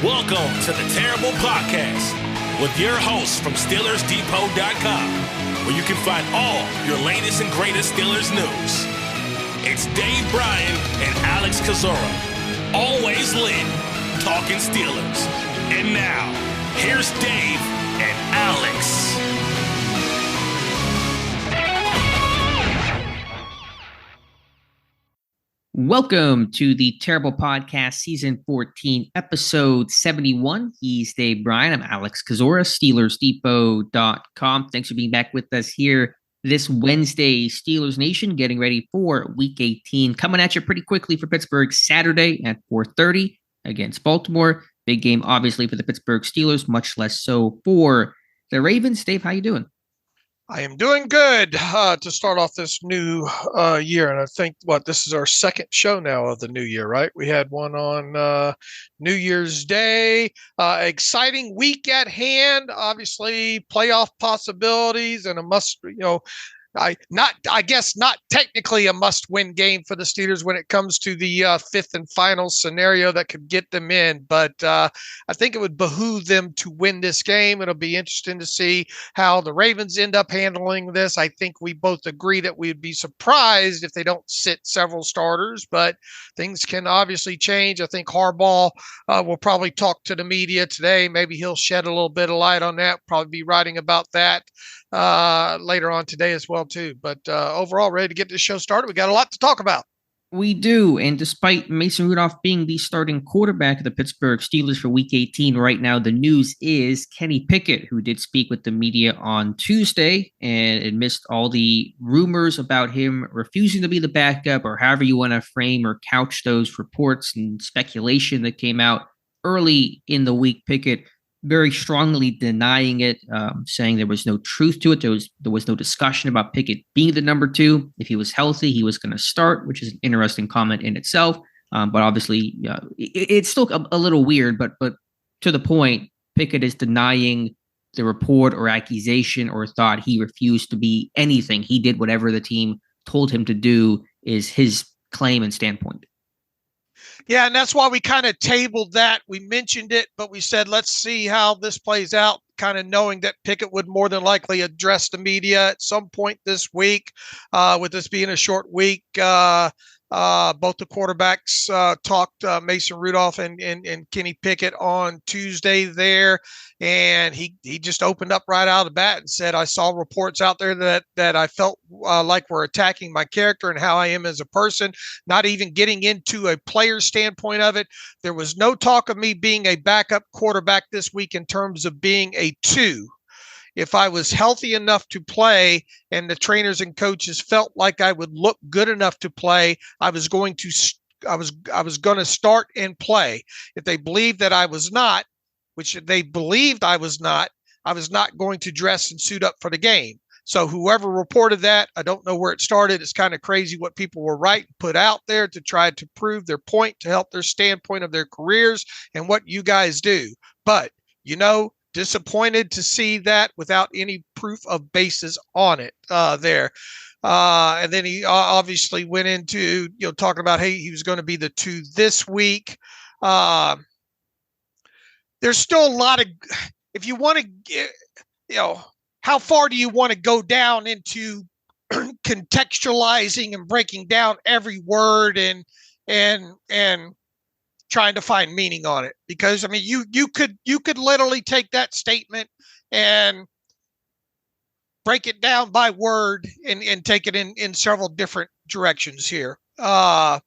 Welcome to the Terrible Podcast with your hosts from SteelersDepot.com, where you can find all your latest and greatest Steelers news. It's Dave Bryan and Alex Kozora, always lit, talking Steelers. And now, here's Dave and Alex. Welcome to the Terrible Podcast, Season 14, Episode 71. He's Dave Bryan. I'm Alex Kozora, SteelersDepot.com. Thanks for being back with us here this Wednesday. Steelers Nation getting ready for Week 18. Coming at you pretty quickly for Pittsburgh Saturday at 4:30 against Baltimore. Big game, obviously, for the Pittsburgh Steelers, much less so for the Ravens. Dave, how you doing? I am doing good to start off this new year. And I think, this is our second show now of the new year, right? We had one on New Year's Day. Exciting week at hand, obviously playoff possibilities and a must, I guess not technically a must-win game for the Steelers when it comes to the fifth and final scenario that could get them in. But I think it would behoove them to win this game. It'll be interesting to see how the Ravens end up handling this. I think we both agree that we'd be surprised if they don't sit several starters, but things can obviously change. I think Harbaugh will probably talk to the media today. Maybe he'll shed a little bit of light on that, probably be writing about that later on today as well too. But overall, ready to get this show started. We got a lot to talk about. We do, and despite Mason Rudolph being the starting quarterback of the Pittsburgh Steelers for Week 18 right now, the news is Kenny Pickett, who did speak with the media on Tuesday and amidst all the rumors about him refusing to be the backup, or however you want to frame or couch those reports and speculation that came out early in the week. Pickett very strongly denying it, saying there was no truth to it. There was no discussion about Pickett being the number two. If he was healthy, he was going to start, which is an interesting comment in itself. But obviously, it's still a little weird. But to the point, Pickett is denying the report or accusation or thought he refused to be anything. He did whatever the team told him to do, is his claim and standpoint. Yeah, and that's why we kind of tabled that. We mentioned it, but we said, let's see how this plays out, kind of knowing that Pickett would more than likely address the media at some point this week. With this being a short week, both the quarterbacks talked, Mason Rudolph and Kenny Pickett on Tuesday there. And he just opened up right out of the bat and said, I saw reports out there that I felt like were attacking my character and how I am as a person, not even getting into a player standpoint of it. There was no talk of me being a backup quarterback this week in terms of being a two. If I was healthy enough to play and the trainers and coaches felt like I would look good enough to play, I was going to start and play. If they believed that I was not, which they believed I was not going to dress and suit up for the game. So whoever reported that, I don't know where it started. It's kind of crazy what people were put out there to try to prove their point, to help their standpoint of their careers and what you guys do. But, disappointed to see that without any proof of basis on it there. And then he obviously went into, talking about, hey, he was going to be the two this week. There's still a lot of, if you want to get, how far do you want to go down into contextualizing and breaking down every word and trying to find meaning on it? Because you could literally take that statement and break it down by word and take it in several different directions here. What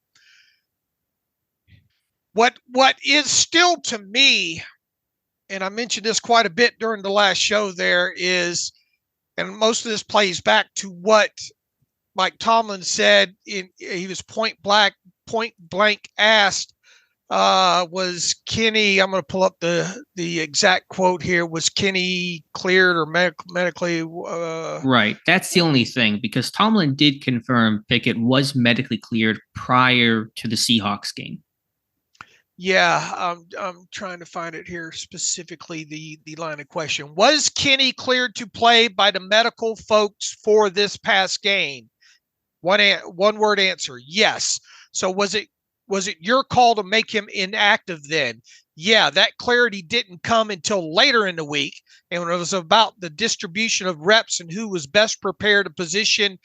is still, to me, and I mentioned this quite a bit during the last show there, is, and most of this plays back to what Mike Tomlin said. He was point blank asked, was Kenny, I'm going to pull up the exact quote here, was Kenny cleared or medically? Right. That's the only thing, because Tomlin did confirm Pickett was medically cleared prior to the Seahawks game. Yeah, I'm trying to find it here specifically, the line of question. Was Kenny cleared to play by the medical folks for this past game? One word answer, yes. So was it your call to make him inactive then? yeah, that clarity didn't come until later in the week. And when it was about the distribution of reps and who was best prepared to position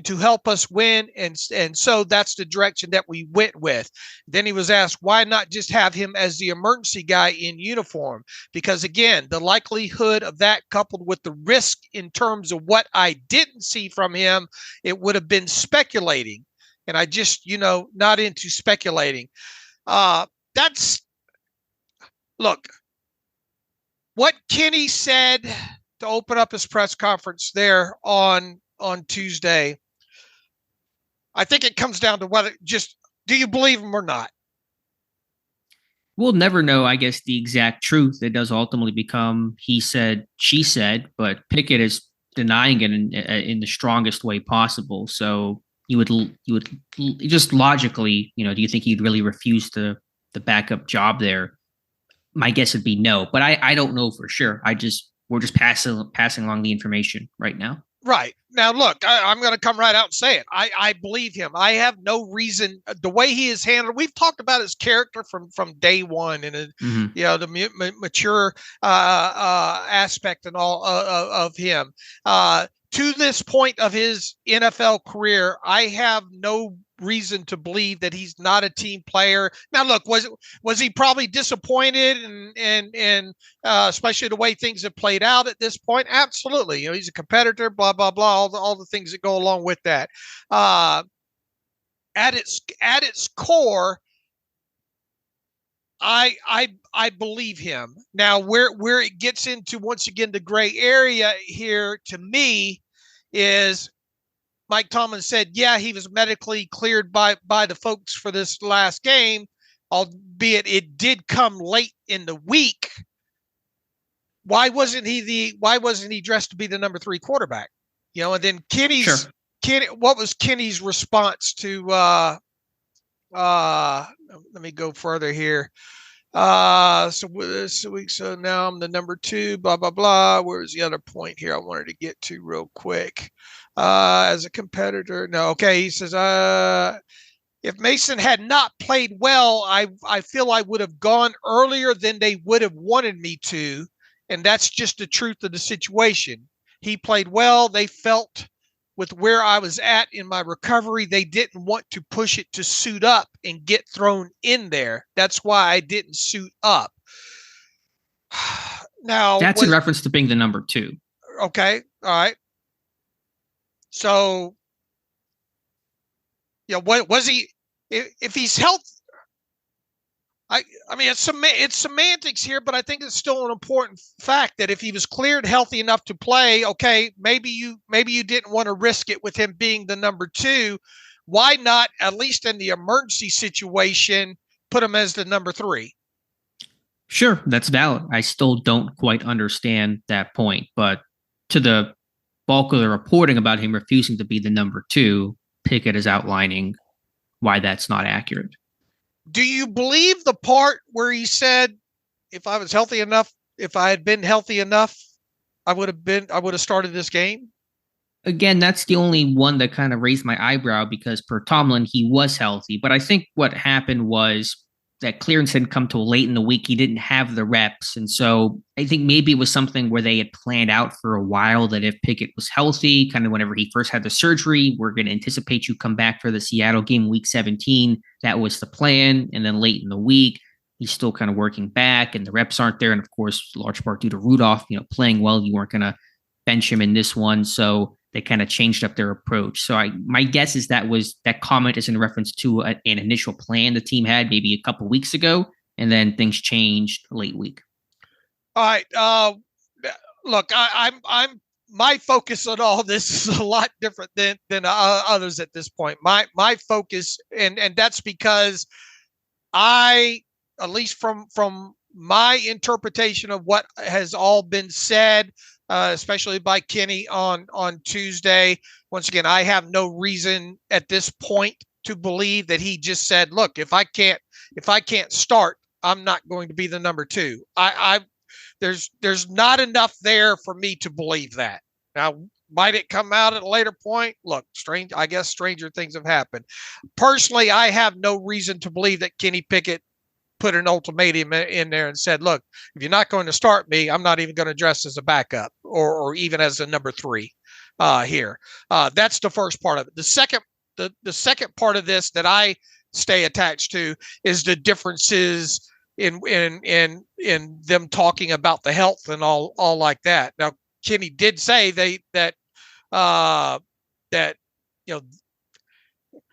to help us win. And so that's the direction that we went with. Then he was asked, why not just have him as the emergency guy in uniform? Because again, the likelihood of that coupled with the risk in terms of what I didn't see from him, it would have been speculating. And I just, not into speculating. Look, what Kenny said to open up his press conference there on Tuesday, I think it comes down to whether do you believe him or not? We'll never know, I guess, the exact truth. It does ultimately become he said, she said, but Pickett is denying it in the strongest way possible. So you would just logically, do you think he'd really refuse the backup job there? My guess would be no, but I don't know for sure. We're just passing along the information right now. Right. Now, look, I'm going to come right out and say it. I believe him. I have no reason. The way he is handled, we've talked about his character from day one and, the mature aspect and all of him. To this point of his NFL career, I have no reason to believe that he's not a team player. Now, look, was he probably disappointed and especially the way things have played out at this point? Absolutely. He's a competitor, blah, blah, blah, all the things that go along with that. At its core, I believe him. Now, where it gets into, once again, the gray area here to me is Mike Tomlin said, yeah, he was medically cleared by the folks for this last game, albeit it did come late in the week. Why wasn't he dressed to be the number 3 quarterback? And then what was Kenny's response to let me go further here. So now I'm the number 2, blah, blah, blah. Where's the other point here I wanted to get to real quick? As a competitor. No. Okay. He says, if Mason had not played well, I feel I would have gone earlier than they would have wanted me to. And that's just the truth of the situation. He played well. They felt with where I was at in my recovery, they didn't want to push it to suit up and get thrown in there. That's why I didn't suit up. Now that's in reference to being the number 2. Okay. All right. So, what was he? If he's healthy, I mean, it's semantics here, but I think it's still an important fact that if he was cleared healthy enough to play, okay, maybe you didn't want to risk it with him being the number 2. Why not, at least in the emergency situation, put him as the number 3? Sure, that's valid. I still don't quite understand that point, but to the bulk of the reporting about him refusing to be the number 2, Pickett is outlining why that's not accurate. Do you believe the part where he said, if I had been healthy enough, I would have started this game? Again, that's the only one that kind of raised my eyebrow because per Tomlin, he was healthy. But I think what happened was that clearance hadn't come till late in the week. He didn't have the reps. And so I think maybe it was something where they had planned out for a while that if Pickett was healthy, kind of whenever he first had the surgery, we're going to anticipate you come back for the Seattle game week 17. That was the plan. And then late in the week, he's still kind of working back and the reps aren't there. And of course, large part due to Rudolph, playing well, you weren't going to bench him in this one. So they kind of changed up their approach. So my guess is that comment is in reference to an initial plan the team had maybe a couple weeks ago, and then things changed late week. All right. Look, I'm my focus on all this is a lot different than others at this point. My focus, and that's because at least from my interpretation of what has all been said, especially by Kenny on Tuesday. Once again, I have no reason at this point to believe that he just said, look, if I can't start, I'm not going to be the number 2. There's not enough there for me to believe that. Now, might it come out at a later point? Look, I guess stranger things have happened. Personally, I have no reason to believe that Kenny Pickett put an ultimatum in there and said, look, if you're not going to start me, I'm not even going to dress as a backup or even as a number 3 here. That's the first part of it. The second part of this that I stay attached to is the differences in them talking about the health and all like that. Now, Kenny did say that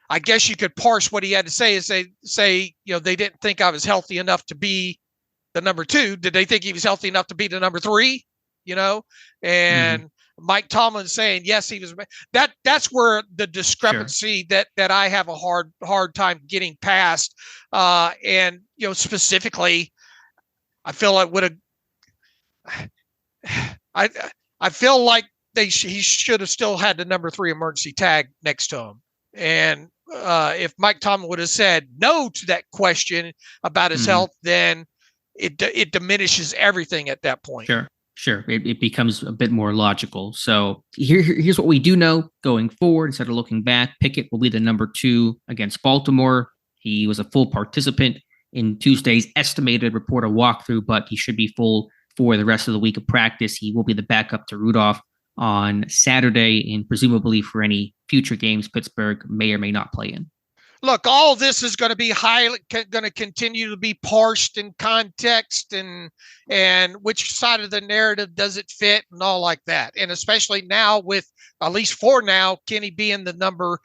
I guess you could parse what he had to say is say they didn't think I was healthy enough to be the number 2. Did they think he was healthy enough to be the number 3? And Mike Tomlin saying yes, he was. That's where the discrepancy that I have a hard time getting past. And specifically, I feel like I feel like he should have still had the number 3 emergency tag next to him. And if Mike Tomlin would have said no to that question about his health, then it diminishes everything at that point. Sure. It becomes a bit more logical. So here's what we do know going forward. Instead of looking back, Pickett will be the number 2 against Baltimore. He was a full participant in Tuesday's estimated reporter walkthrough, but he should be full for the rest of the week of practice. He will be the backup to Rudolph on Saturday, and presumably for any future games Pittsburgh may or may not play in. Look, all this is going to be going to continue to be parsed in context and which side of the narrative does it fit and all like that. And especially now with, at least for now, Kenny being the number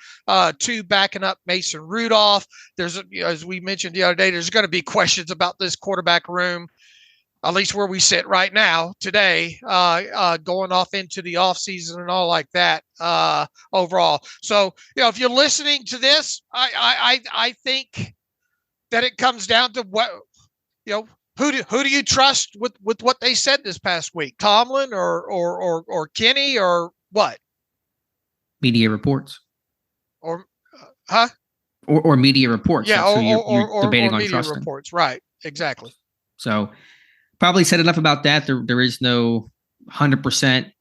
2 backing up Mason Rudolph. There's, as we mentioned the other day, there's going to be questions about this quarterback room, at least where we sit right now today, going off into the offseason and all like that overall. So, if you're listening to this, I think that it comes down to what, who do you trust with what they said this past week? Tomlin or Kenny or what? Media reports. Or media reports. Yeah, you're debating on media trusting. Reports. Right, exactly. So probably said enough about that. There is no 100%,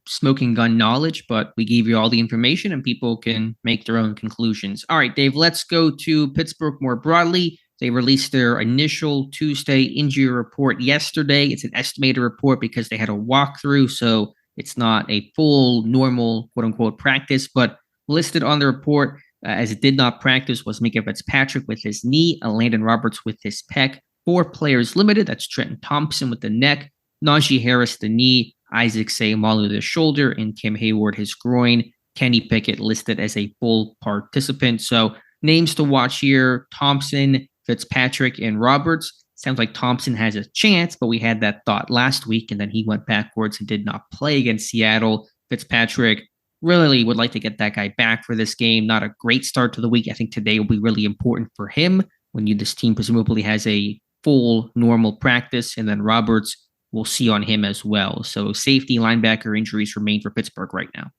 smoking gun knowledge, but we gave you all the information and people can make their own conclusions. All right, Dave, let's go to Pittsburgh more broadly. They released their initial Tuesday injury report yesterday. It's an estimated report because they had a walkthrough, so it's not a full, normal, quote-unquote, practice, but listed on the report as it did not practice was Micah Fitzpatrick with his knee, Landon Roberts with his pec, 4 players limited. That's Trenton Thompson with the neck, Naji Harris the knee, Isaac Seumalo the shoulder, and Tim Hayward his groin. Kenny Pickett listed as a full participant. So names to watch here: Thompson, Fitzpatrick, and Roberts. Sounds like Thompson has a chance, but we had that thought last week, and then he went backwards and did not play against Seattle. Fitzpatrick really would like to get that guy back for this game. Not a great start to the week. I think today will be really important for him when this team presumably has a full normal practice, and then Roberts we'll see on him as well. So safety linebacker injuries remain for Pittsburgh right now.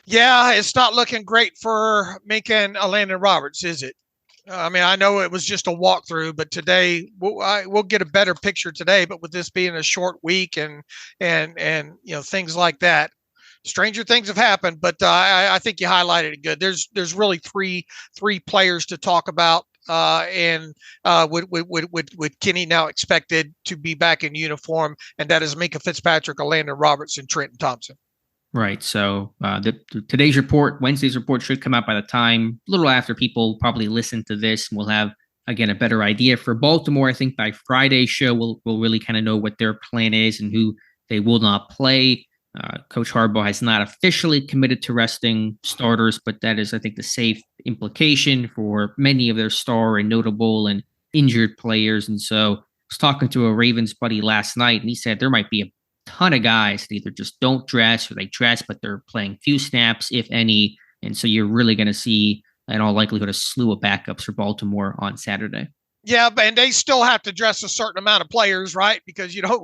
Yeah, it's not looking great for Micah and Landon Roberts, is it? I mean, I know it was just a walkthrough, but today we'll get a better picture today. But with this being a short week and things like that, stranger things have happened. But I think you highlighted it good. There's really three players to talk about. With Kenny now expected to be back in uniform, and that is Micah Fitzpatrick, Landon Roberts, and Trenton Thompson. Right. So today's report, Wednesday's report, should come out by the time, a little after people probably listen to this, and we'll have, again, a better idea for Baltimore. I think by Friday's show, we'll really kind of know what their plan is and who they will not play. Coach Harbaugh has not officially committed to resting starters, but that is, I think, the safe implication for many of their star and notable and injured players. And so I was talking to a Ravens buddy last night, and he said there might be a ton of guys that either just don't dress or they dress, but they're playing few snaps, if any. And so you're really going to see, in all likelihood, a slew of backups for Baltimore on Saturday. Yeah, and they still have to dress a certain amount of players, right? Because you don't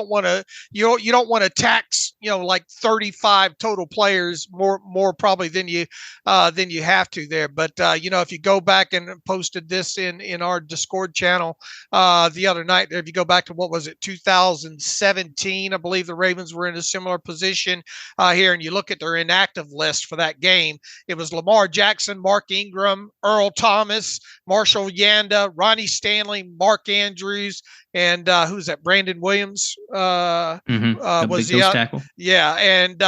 want to tax like 35 total players more probably than you have to there. But if you go back and posted this in our Discord channel the other night, if you go back to what was it 2017, I believe the Ravens were in a similar position here, and you look at their inactive list for that game, it was Lamar Jackson, Mark Ingram, Earl Thomas, Marshall Yanda, Ronnie Stanley, Mark Andrews, and who's that? Brandon Williams was the tackle. Yeah, and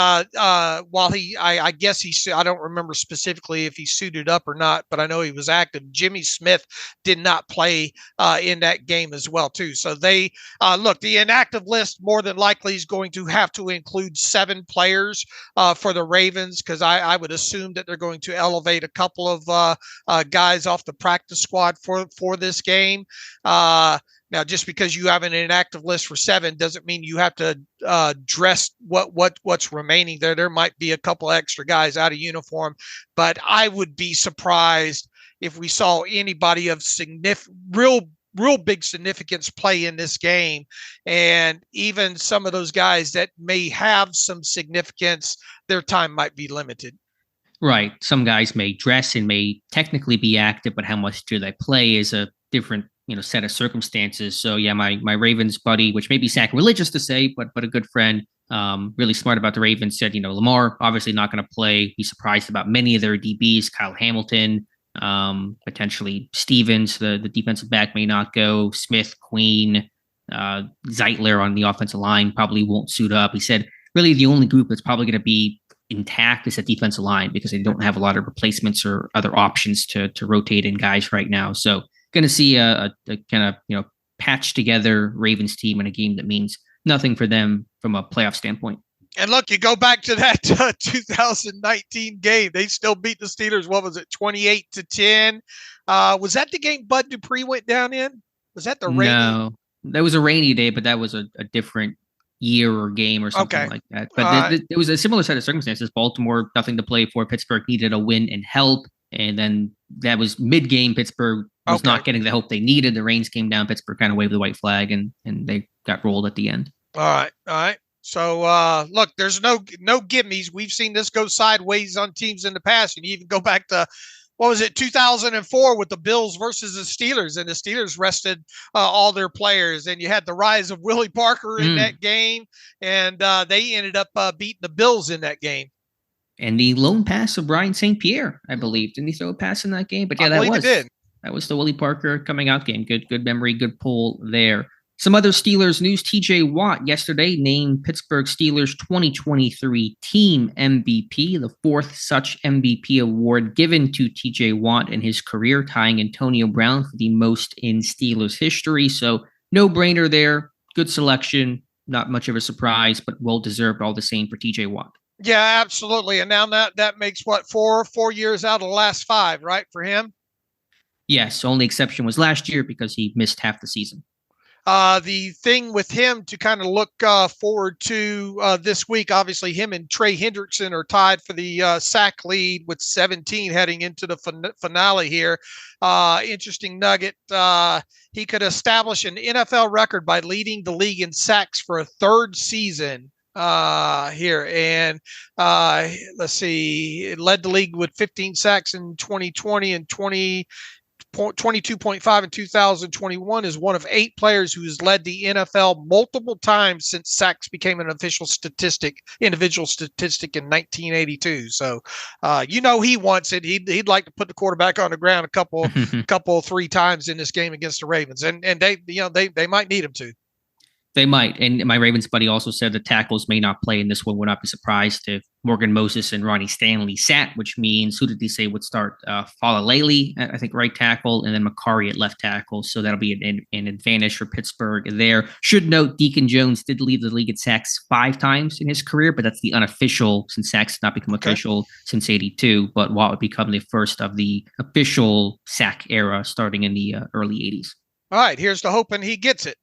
while I guess I don't remember specifically if he suited up or not, but I know he was active. Jimmy Smith did not play in that game as well too. So they look, the inactive list more than likely is going to have to include 7 players for the Ravens, because I would assume that they're going to elevate a couple of guys off the practice squad for this game. Now, just because you have an inactive list for 7 doesn't mean you have to dress what's remaining there. There might be a couple extra guys out of uniform, but I would be surprised if we saw anybody of real big significance play in this game. And even some of those guys that may have some significance, their time might be limited. Right. Some guys may dress and may technically be active, but how much do they play is a different set of circumstances. So yeah, my Ravens buddy, which may be sacrilegious to say, but a good friend, really smart about the Ravens, said, Lamar obviously not going to play. He's surprised about many of their DBs. Kyle Hamilton, potentially Stevens, the defensive back, may not go. Smith, Queen, Zeitler on the offensive line probably won't suit up. He said really the only group that's probably going to be intact is that defensive line, because they don't have a lot of replacements or other options to rotate in guys right now. So going to see a kind of patched together Ravens team in a game that means nothing for them from a playoff standpoint. And look, you go back to that 2019 game, they still beat the Steelers. What was it, 28-10? Was that the game Bud Dupree went down in? Was that the rainy? No, that was a rainy day, but that was a different year or game or something like that. But it was a similar set of circumstances. Baltimore, nothing to play for. Pittsburgh needed a win and help. And then that was mid-game. Pittsburgh was not getting the help they needed. The rains came down. Pittsburgh kind of waved the white flag, and they got rolled at the end. All right. So, look, there's no gimmies. We've seen this go sideways on teams in the past. And you even go back to, 2004 with the Bills versus the Steelers, and the Steelers rested all their players. And you had the rise of Willie Parker in that game, and they ended up beating the Bills in that game. And the lone pass of Brian St. Pierre, I believe. Didn't he throw a pass in that game? But yeah, that was the Willie Parker coming out game. Good memory, good pull there. Some other Steelers news. TJ Watt yesterday named Pittsburgh Steelers 2023 Team MVP, the 4th such MVP award given to TJ Watt in his career, tying Antonio Brown for the most in Steelers history. So no brainer there. Good selection. Not much of a surprise, but well-deserved all the same for TJ Watt. Yeah, absolutely. And now that makes four years out of the last 5, right, for him? Yes, only exception was last year because he missed half the season. The thing with him to kind of look forward to this week, obviously him and Trey Hendrickson are tied for the sack lead with 17 heading into the finale here. Interesting nugget. He could establish an NFL record by leading the league in sacks for a 3rd season here. And let's see, it led the league with 15 sacks in 2020 and 22.5 in 2021, is one of 8 players who has led the NFL multiple times since sacks became an individual statistic in 1982. So, he wants it. He'd like to put the quarterback on the ground a couple 3 times in this game against the Ravens, and they might need him to. They might. And my Ravens buddy also said the tackles may not play in this one. Would not be surprised if Morgan Moses and Ronnie Stanley sat, which means who did he say would start? Falalele, I think, right tackle, and then Makari at left tackle. So that'll be an advantage for Pittsburgh there. Should note Deacon Jones did lead the league in sacks 5 times in his career, but that's the unofficial, since sacks not become official since 82. But Watt would become the first of the official sack era starting in the early 80s. All right, here's to hoping he gets it.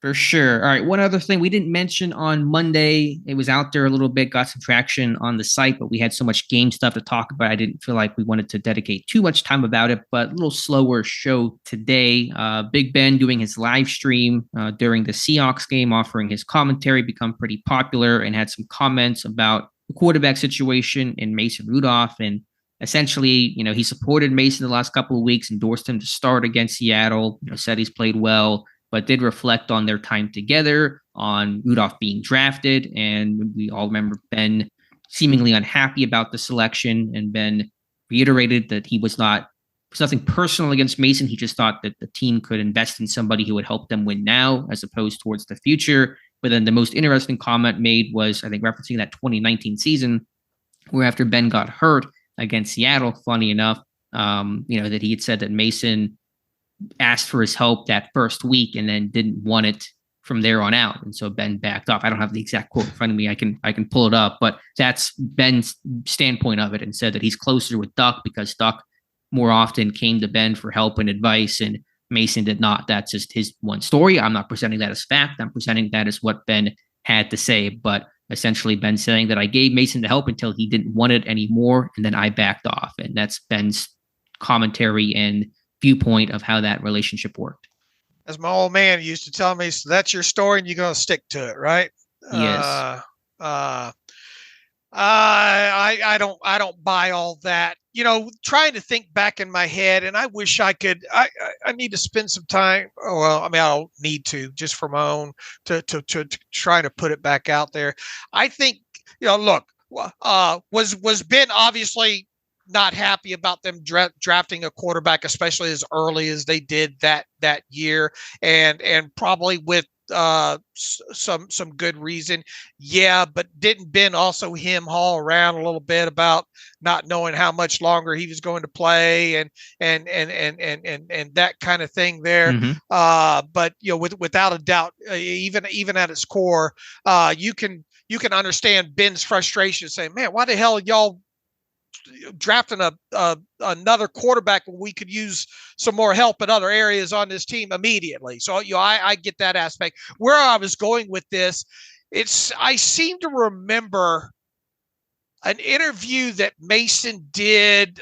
For sure. All right. One other thing we didn't mention on Monday, it was out there a little bit, got some traction on the site, but we had so much game stuff to talk about. I didn't feel like we wanted to dedicate too much time about it, but a little slower show today. Big Ben doing his live stream during the Seahawks game, offering his commentary, become pretty popular, and had some comments about the quarterback situation in Mason Rudolph. And essentially, he supported Mason the last couple of weeks, endorsed him to start against Seattle, said he's played well, but did reflect on their time together, on Rudolph being drafted. And we all remember Ben seemingly unhappy about the selection, and Ben reiterated that he was not was nothing personal against Mason. He just thought that the team could invest in somebody who would help them win now as opposed towards the future. But then the most interesting comment made was, I think, referencing that 2019 season where after Ben got hurt against Seattle, funny enough, that he had said that Mason asked for his help that first week and then didn't want it from there on out. And so Ben backed off. I don't have the exact quote in front of me. I can pull it up, but that's Ben's standpoint of it, and said that he's closer with Duck because Duck more often came to Ben for help and advice, and Mason did not. That's just his one story. I'm not presenting that as fact. I'm presenting that as what Ben had to say. But essentially, Ben saying that I gave Mason the help until he didn't want it anymore, and then I backed off. And that's Ben's commentary and viewpoint of how that relationship worked. As my old man used to tell me, so that's your story and you're going to stick to it, right? Yes. I don't buy all that. Trying to think back in my head, and I wish I could. I need to spend some time. Well, I mean, I don't need to, just for my own to try to put it back out there. I think look, was Ben obviously not happy about them drafting a quarterback, especially as early as they did that year, and probably with some good reason. Yeah, but didn't Ben also haul around a little bit about not knowing how much longer he was going to play and that kind of thing there? Mm-hmm. But without a doubt, even at its core, you can understand Ben's frustration, saying, "Man, why the hell y'all drafting another quarterback when we could use some more help in other areas on this team immediately?" So I get that aspect. Where I was going with this, I seem to remember an interview that Mason did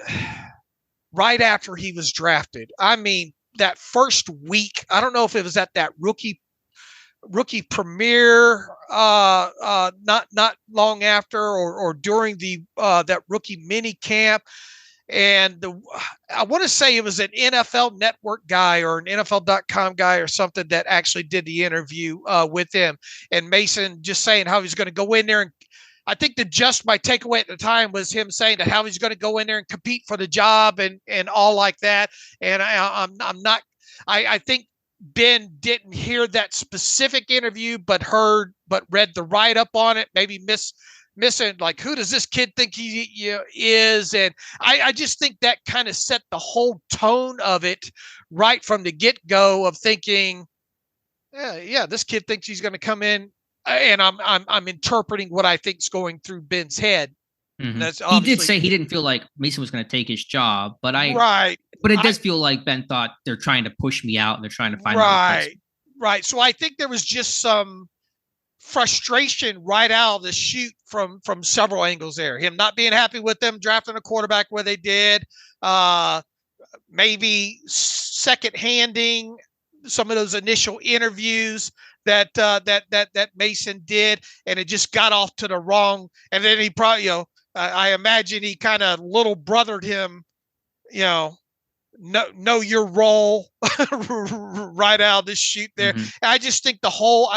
right after he was drafted. I mean, that first week, I don't know if it was at that rookie premiere not long after or during the that rookie mini camp, and I want to say it was an NFL Network guy or an NFL.com guy or something that actually did the interview with him, and Mason just saying how he's going to go in there, and I think my takeaway at the time was him saying that how he's going to go in there and compete for the job and all like that. And I think Ben didn't hear that specific interview, but read the write-up on it, maybe missing, like, who does this kid think he is? And I just think that kind of set the whole tone of it right from the get-go, of thinking, yeah, this kid thinks he's going to come in, and I'm interpreting what I think is going through Ben's head. Mm-hmm. He did say he didn't feel like Mason was going to take his job, but But it does feel like Ben thought they're trying to push me out and they're trying to find right. So I think there was just some frustration right out of the chute from several angles there. Him not being happy with them drafting a quarterback where they did, maybe second-handing some of those initial interviews that Mason did, and it just got off to the wrong. And then he probably, I imagine he kind of little brothered him, know your role right out of this chute there. Mm-hmm. I just think the whole,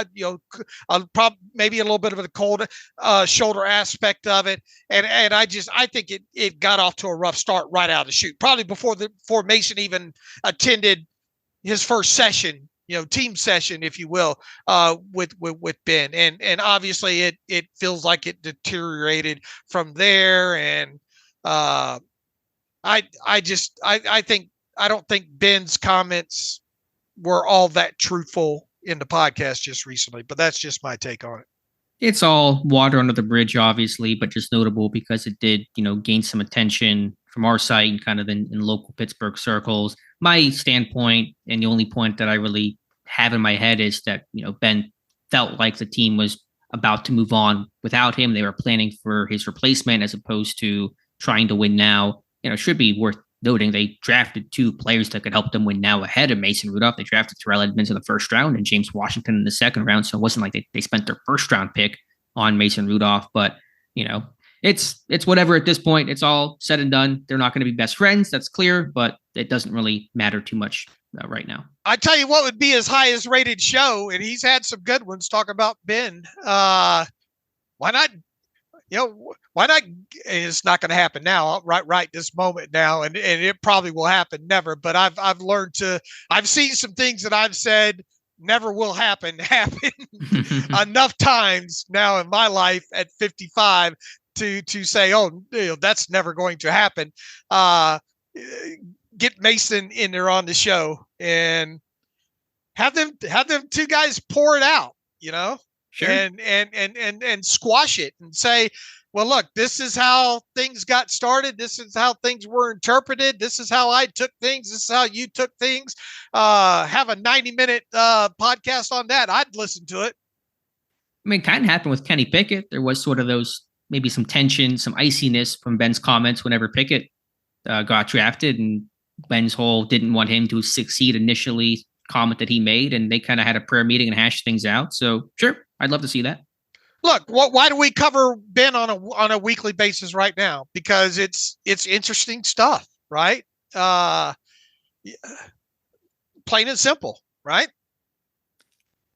maybe a little bit of the cold shoulder aspect of it, and I think it got off to a rough start right out of the chute, probably before Mason even attended his first session, team session, if you will, with Ben, and obviously it feels like it deteriorated from there, and I don't think Ben's comments were all that truthful in the podcast just recently, but that's just my take on it. It's all water under the bridge, obviously, but just notable because it did, gain some attention from our site and kind of in local Pittsburgh circles. My standpoint, and the only point that I really have in my head, is that, Ben felt like the team was about to move on without him. They were planning for his replacement as opposed to trying to win now. It should be worth noting they drafted two players that could help them win now ahead of Mason Rudolph. They drafted Terrell Edmonds in the first round and James Washington in the second round. So it wasn't like they spent their first round pick on Mason Rudolph, but it's whatever at this point. It's all said and done. They're not going to be best friends. That's clear, but it doesn't really matter too much right now. I tell you what would be his highest rated show, and he's had some good ones talking about Ben. Why not? why not? It's not going to happen now, right this moment now, and it probably will happen never. But I've learned I've seen some things that I've said never will happen enough times now in my life at 55 to say, oh, that's never going to happen. Get Mason in there on the show and have them two guys pour it out, Sure. and squash it and say, well, look, this is how things got started. This is how things were interpreted. This is how I took things. This is how you took things. Have a 90-minute podcast on that. I'd listen to it. I mean, it kind of happened with Kenny Pickett. There was sort of those, maybe some tension, some iciness from Ben's comments whenever Pickett got drafted, and Ben's whole didn't want him to succeed initially comment that he made, and they kind of had a prayer meeting and hashed things out. So sure, I'd love to see that. Look, why do we cover Ben on a weekly basis right now? Because it's interesting stuff, right? Plain and simple, right?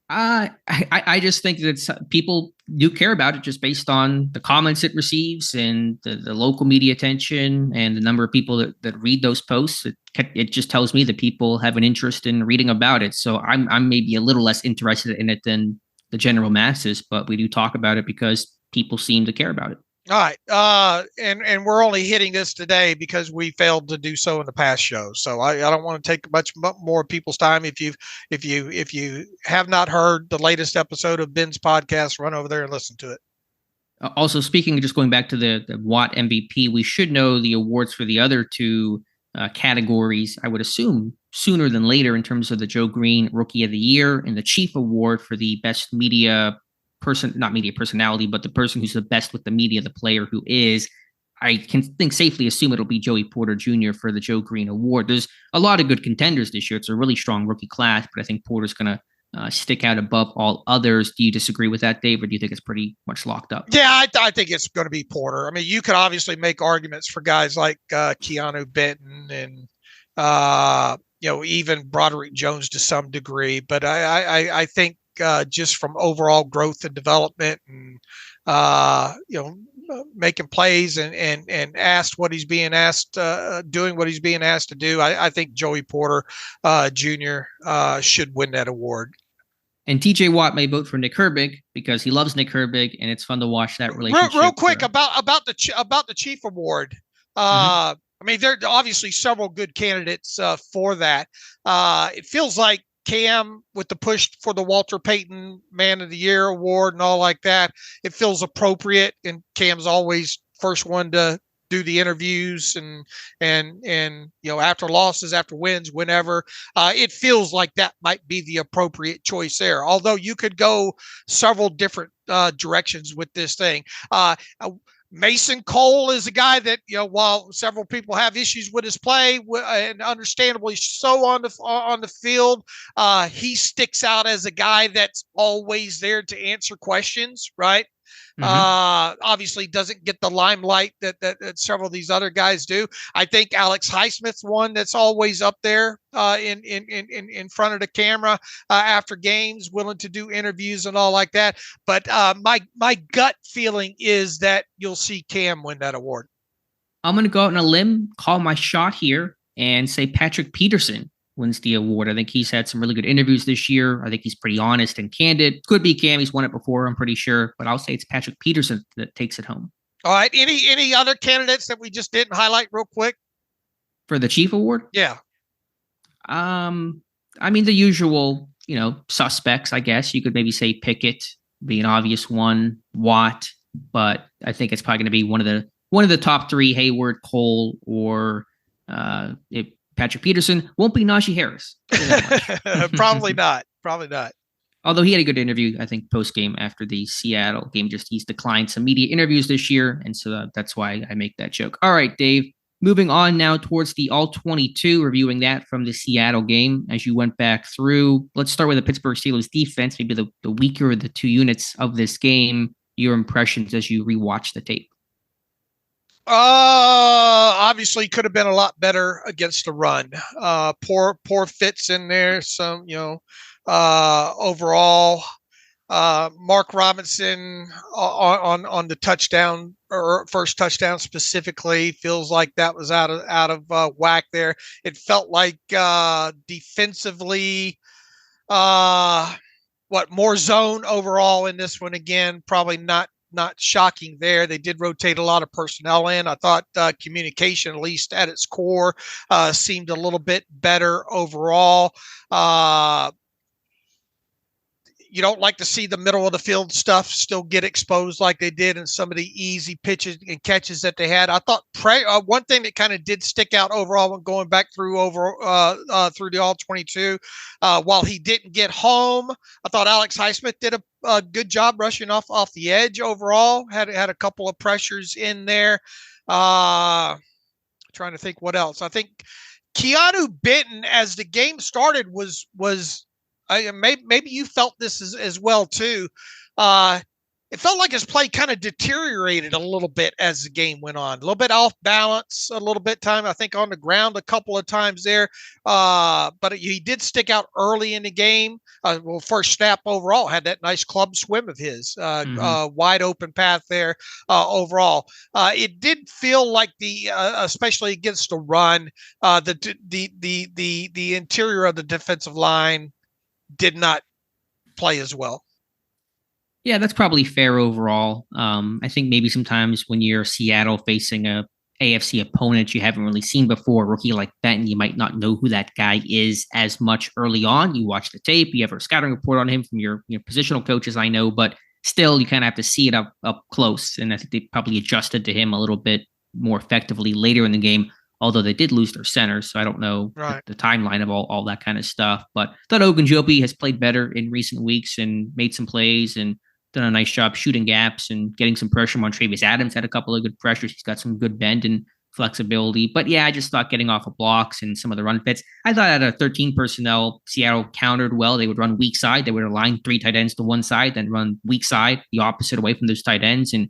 I just think that people do care about it just based on the comments it receives and the local media attention and the number of people that read those posts. It just tells me that people have an interest in reading about it. So I'm maybe a little less interested in it than the general masses, but we do talk about it because people seem to care about it. All right. And we're only hitting this today because we failed to do so in the past show. So I don't want to take much more people's time. If you have not heard the latest episode of Ben's podcast, run over there and listen to it. Also, speaking, just going back to the Watt MVP, we should know the awards for the other two categories, I would assume, sooner than later, in terms of the Joe Green Rookie of the Year and the Chief Award for the best media person, not media personality, but the person who's the best with the media, the player who is. I can safely assume it'll be Joey Porter Jr. for the Joe Green Award. There's a lot of good contenders this year. It's a really strong rookie class, but I think Porter's going to stick out above all others. Do you disagree with that, Dave, or do you think it's pretty much locked up? Yeah, I think it's going to be Porter. I mean, you could obviously make arguments for guys like Keanu Benton and even Broderick Jones to some degree, but I think just from overall growth and development and making plays and asked what he's being asked, doing what he's being asked to do, I think Joey Porter Jr. Should win that award. And TJ Watt may vote for Nick Herbig because he loves Nick Herbig, and it's fun to watch that relationship. Real quick about the Chief Award. I mean, there are obviously several good candidates for that. It feels like Cam, with the push for the Walter Payton Man of the Year award and all like that, it feels appropriate. And Cam's always first one to do the interviews and after losses, after wins, whenever. It feels like that might be the appropriate choice there. Although you could go several different directions with this thing. Mason Cole is a guy that, while several people have issues with his play, and understandably so on the field, he sticks out as a guy that's always there to answer questions, right? Obviously doesn't get the limelight that several of these other guys do. I think Alex Highsmith's one that's always up there in front of the camera after games, willing to do interviews and all like that. But my gut feeling is that you'll see Cam win that award. I'm going to go out on a limb, call my shot here, and say Patrick Peterson wins the award. I think he's had some really good interviews this year. I think he's pretty honest and candid. Could be Cam. He's won it before, I'm pretty sure. But I'll say it's Patrick Peterson that takes it home. All right. Any other candidates that we just didn't highlight real quick? For the Chief Award? Yeah. I mean, the usual, suspects, I guess. You could maybe say Pickett be an obvious one, Watt, but I think it's probably going to be one of the top three, Hayward, Cole, or Patrick Peterson. Won't be Naji Harris. Probably not. Probably not. Although he had a good interview, I think, post-game after the Seattle game. He's declined some media interviews this year, and so that's why I make that joke. All right, Dave. Moving on now towards the All-22, reviewing that from the Seattle game. As you went back through, let's start with the Pittsburgh Steelers defense, maybe the weaker of the two units of this game. Your impressions as you rewatch the tape. Obviously could have been a lot better against the run. Poor fits in there. Some, overall, Mark Robinson on the touchdown or first touchdown specifically feels like that was out of whack there. It felt like defensively, more zone overall in this one again. Probably not shocking there. They did rotate a lot of personnel in. I thought communication, at least at its core, seemed a little bit better overall. You don't like to see the middle of the field stuff still get exposed like they did in some of the easy pitches and catches that they had. I thought one thing that kind of did stick out overall when going back through through the All-22, while he didn't get home, I thought Alex Highsmith did a good job rushing off the edge overall. Had a couple of pressures in there. Trying to think what else. I think Keanu Benton, as the game started, was maybe you felt this as well too. It felt like his play kind of deteriorated a little bit as the game went on. A little bit off balance, a little bit time, I think, on the ground a couple of times there. But he did stick out early in the game. First snap overall, had that nice club swim of his, wide open path there overall. It did feel like especially against the run, the interior of the defensive line did not play as well. Yeah, that's probably fair overall. I think maybe sometimes when you're Seattle facing a AFC opponent you haven't really seen before, a rookie like Benton, you might not know who that guy is as much early on. You watch the tape, you have a scouting report on him from your positional coaches, I know, but still you kind of have to see it up close. And I think they probably adjusted to him a little bit more effectively later in the game, although they did lose their center. So I don't know the timeline of all that kind of stuff. But I thought Ogunjobi has played better in recent weeks and made some plays and done a nice job shooting gaps and getting some pressure. Montravius Adams had a couple of good pressures. He's got some good bend and flexibility. But yeah, I just thought getting off of blocks and some of the run fits. I thought at a 13 personnel, Seattle countered well. They would run weak side. They would align 3 tight ends to one side, then run weak side, the opposite away from those tight ends, and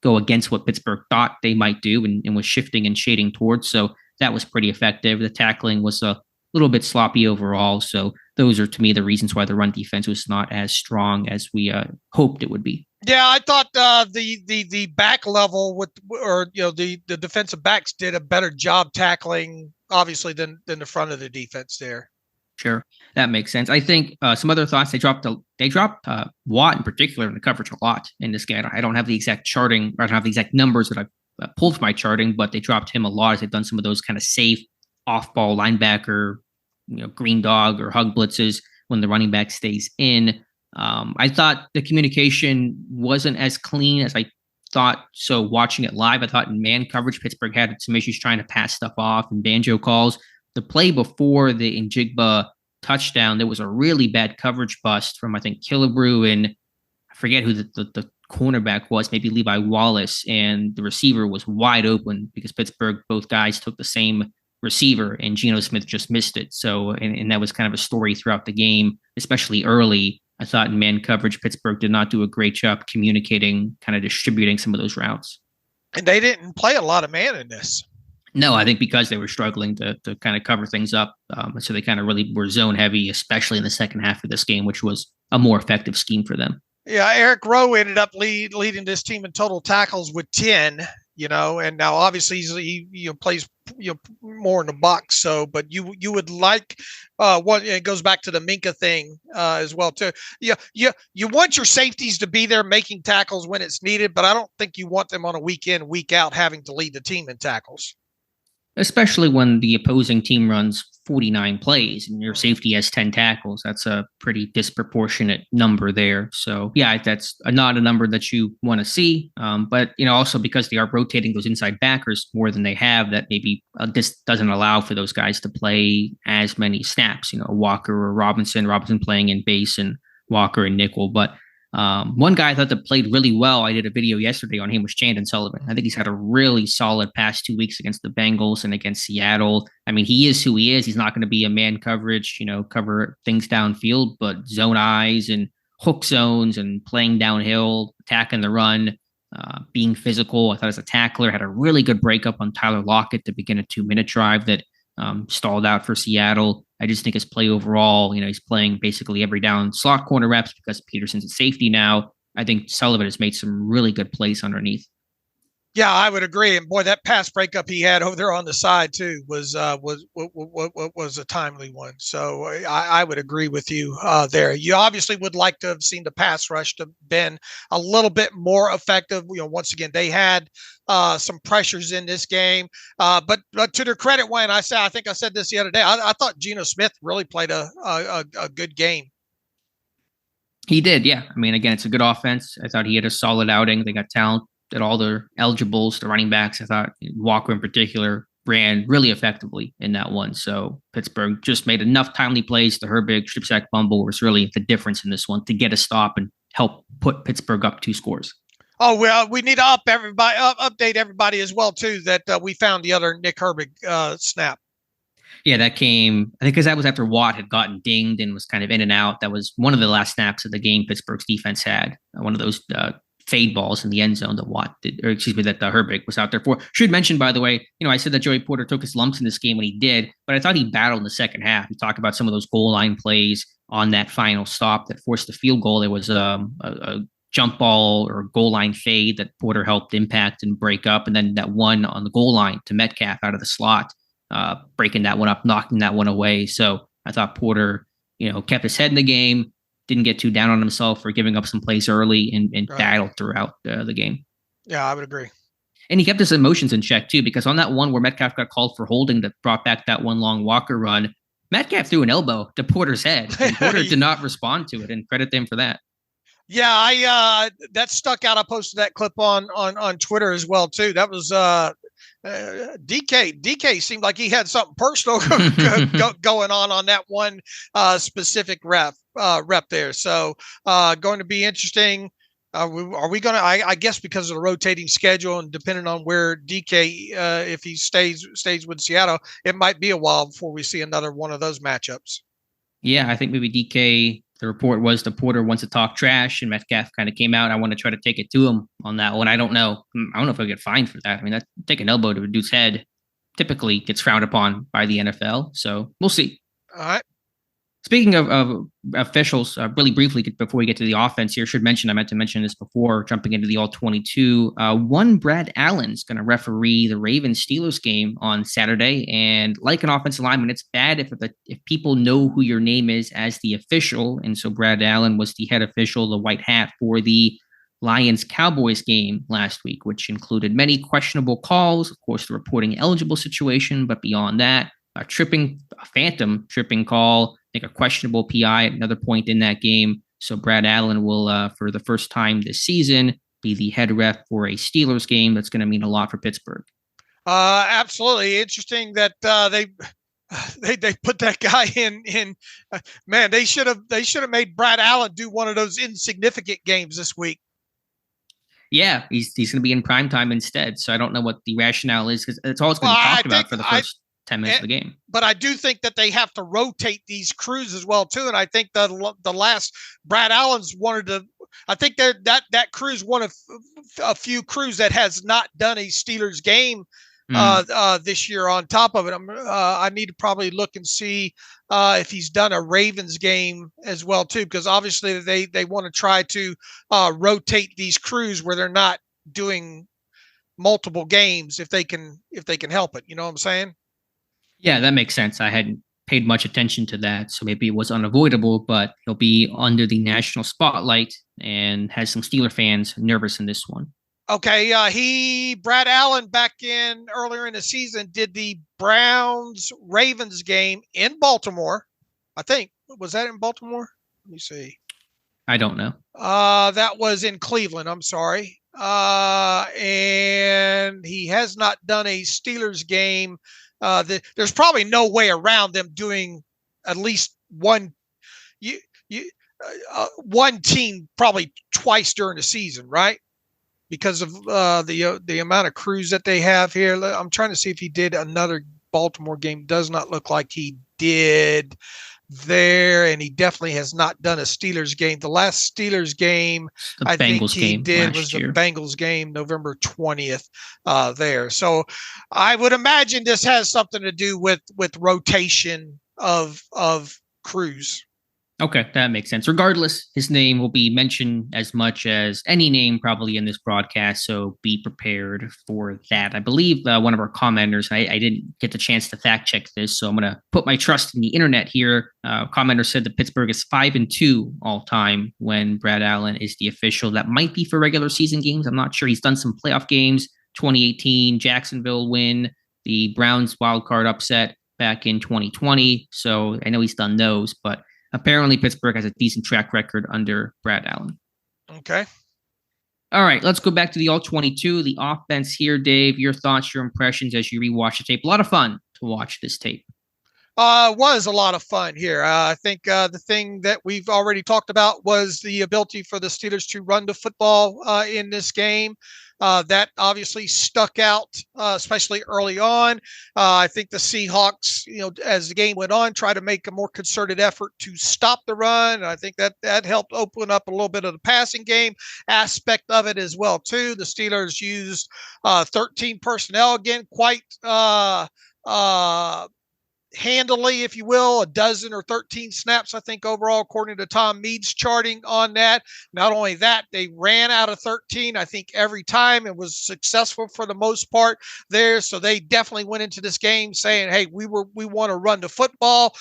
go against what Pittsburgh thought they might do and was shifting and shading towards. So that was pretty effective. The tackling was a little bit sloppy overall. So those are, to me, the reasons why the run defense was not as strong as we hoped it would be. Yeah, I thought the back level the defensive backs did a better job tackling, obviously, than the front of the defense there. Sure, that makes sense. I think some other thoughts. They dropped Watt in particular in the coverage a lot in this game. I don't have the exact charting, or I don't have the exact numbers that I've pulled from my charting, but they dropped him a lot as they've done some of those kind of safe off-ball linebacker, green dog or hug blitzes when the running back stays in. I thought the communication wasn't as clean as I thought. So watching it live, I thought in man coverage, Pittsburgh had some issues trying to pass stuff off and banjo calls. The play before the Njigba touchdown, there was a really bad coverage bust from, I think, Killebrew, and I forget who the cornerback was, maybe Levi Wallace, and the receiver was wide open because Pittsburgh, both guys took the same receiver and Geno Smith just missed it. So, and that was kind of a story throughout the game, especially early. I thought in man coverage, Pittsburgh did not do a great job communicating, kind of distributing some of those routes. And they didn't play a lot of man in this. No, I think because they were struggling to kind of cover things up. So they kind of really were zone heavy, especially in the second half of this game, which was a more effective scheme for them. Yeah, Eric Rowe ended up leading this team in total tackles with 10, and now obviously he plays more in the box. So, but you would like it goes back to the Minka thing as well too. You want your safeties to be there making tackles when it's needed, but I don't think you want them on a week in, week out having to lead the team in tackles. Especially when the opposing team runs 49 plays and your safety has 10 tackles. That's a pretty disproportionate number there. So yeah, that's not a number that you want to see. But also because they are rotating those inside backers more than they have, that maybe this doesn't allow for those guys to play as many snaps. Walker or Robinson playing in base and Walker and nickel. But one guy I thought that played really well, I did a video yesterday on him, was Chandon Sullivan. I think he's had a really solid past 2 weeks against the Bengals and against Seattle. I mean, he is who he is. He's not going to be a man coverage, cover things downfield, but zone eyes and hook zones and playing downhill, attacking the run, being physical. I thought as a tackler, had a really good breakup on Tyler Lockett to begin a 2-minute drive that stalled out for Seattle. I just think his play overall, he's playing basically every down slot corner reps because Peterson's at safety now. I think Sullivan has made some really good plays underneath. Yeah, I would agree. And boy, that pass breakup he had over there on the side too was a timely one. So I would agree with you there. You obviously would like to have seen the pass rush to been a little bit more effective. Once again, they had some pressures in this game, but to their credit, Wayne, I think I said this the other day. I thought Geno Smith really played a good game. He did, yeah. I mean, again, it's a good offense. I thought he had a solid outing. They got talent at all their eligibles, the running backs. I thought Walker in particular ran really effectively in that one. So Pittsburgh just made enough timely plays. The Herbig strip sack fumble was really the difference in this one to get a stop and help put Pittsburgh up 2 scores. Oh, well, we need to update everybody as well, too, that we found the other Nick Herbig snap. Yeah, that came, I think, because that was after Watt had gotten dinged and was kind of in and out. That was one of the last snaps of the game Pittsburgh's defense had. One of those fade balls in the end zone that Watt did, or excuse me, that Herbig was out there for. Should mention, by the way, I said that Joey Porter took his lumps in this game when he did, but I thought he battled in the second half. He talked about some of those goal line plays on that final stop that forced the field goal. There was a jump ball or goal line fade that Porter helped impact and break up, and then that one on the goal line to Metcalf out of the slot, breaking that one up, knocking that one away. So I thought Porter, kept his head in the game, didn't get too down on himself for giving up some plays early and battled throughout the game. Yeah, I would agree. And he kept his emotions in check too, because on that one where Metcalf got called for holding that brought back that one long Walker run, Metcalf threw an elbow to Porter's head, and Porter did not respond to it, and credit them for that. Yeah, that stuck out. I posted that clip on Twitter as well too. That was DK. DK seemed like he had something personal going on that one specific rep there. So going to be interesting. Are we going to? I guess because of the rotating schedule and depending on where DK, if he stays with Seattle, it might be a while before we see another one of those matchups. Yeah, I think maybe DK. The report was the Porter wants to talk trash, and Metcalf kind of came out. I want to try to take it to him on that one. I don't know if I'll get fined for that. I mean, take an elbow to a dude's head typically gets frowned upon by the NFL. So we'll see. All right. Speaking of officials, really briefly before we get to the offense here, I meant to mention this before jumping into the All22. One Brad Allen's going to referee the Ravens Steelers game on Saturday, and like an offensive lineman, it's bad if people know who your name is as the official. And so Brad Allen was the head official, the white hat for the Lions Cowboys game last week, which included many questionable calls. Of course, the reporting eligible situation, but beyond that, a phantom tripping call. I think a questionable PI at another point in that game. So Brad Allen will, for the first time this season, be the head ref for a Steelers game. That's going to mean a lot for Pittsburgh. Absolutely interesting that they put that guy in. Man, they should have made Brad Allen do one of those insignificant games this week. Yeah, he's going to be in primetime instead. So I don't know what the rationale is, because it's all it's going to be talked about for the first 10 minutes of the game. But I do think that they have to rotate these crews as well too, and I think the last Brad Allen's wanted to. I think that crew's one of a few crews that has not done a Steelers game this year. On top of it, I need to probably look and see if he's done a Ravens game as well too, because obviously they want to try to rotate these crews where they're not doing multiple games if they can help it. You know what I'm saying? Yeah, that makes sense. I hadn't paid much attention to that, so maybe it was unavoidable, but he'll be under the national spotlight and has some Steeler fans nervous in this one. Okay, Brad Allen back earlier in the season did the Browns-Ravens game in Baltimore. I think. Was that in Baltimore? Let me see. I don't know. That was in Cleveland. I'm sorry. And he has not done a Steelers game. There's probably no way around them doing at least one team probably twice during the season, right? Because of the amount of crews that they have here. I'm trying to see if he did another Baltimore game. Does not look like he did there, and he definitely has not done a Steelers game. The last Steelers game I think he did was the Bengals game, November 20th there. So I would imagine this has something to do with rotation of Cruz. Okay, that makes sense. Regardless, his name will be mentioned as much as any name probably in this broadcast, so be prepared for that. I believe one of our commenters, I didn't get the chance to fact check this, so I'm going to put my trust in the internet here. Commenter said that Pittsburgh is 5-2 all time when Brad Allen is the official. That might be for regular season games. I'm not sure. He's done some playoff games, 2018 Jacksonville win, the Browns wild card upset back in 2020. So I know he's done those, but apparently, Pittsburgh has a decent track record under Brad Allen. Okay. All right, let's go back to the All-22, the offense here. Dave, your thoughts, your impressions as you rewatch the tape. A lot of fun to watch this tape. Was a lot of fun here. I think the thing that we've already talked about was the ability for the Steelers to run the football in this game. That obviously stuck out, especially early on. I think the Seahawks, as the game went on, tried to make a more concerted effort to stop the run. And I think that helped open up a little bit of the passing game aspect of it as well, too. The Steelers used 13 personnel again, quite handily, if you will, a dozen or 13 snaps, I think, overall, according to Tom Mead's charting on that. Not only that, they ran out of 13, I think, every time and was successful for the most part there. So they definitely went into this game saying, hey, we want to run the football.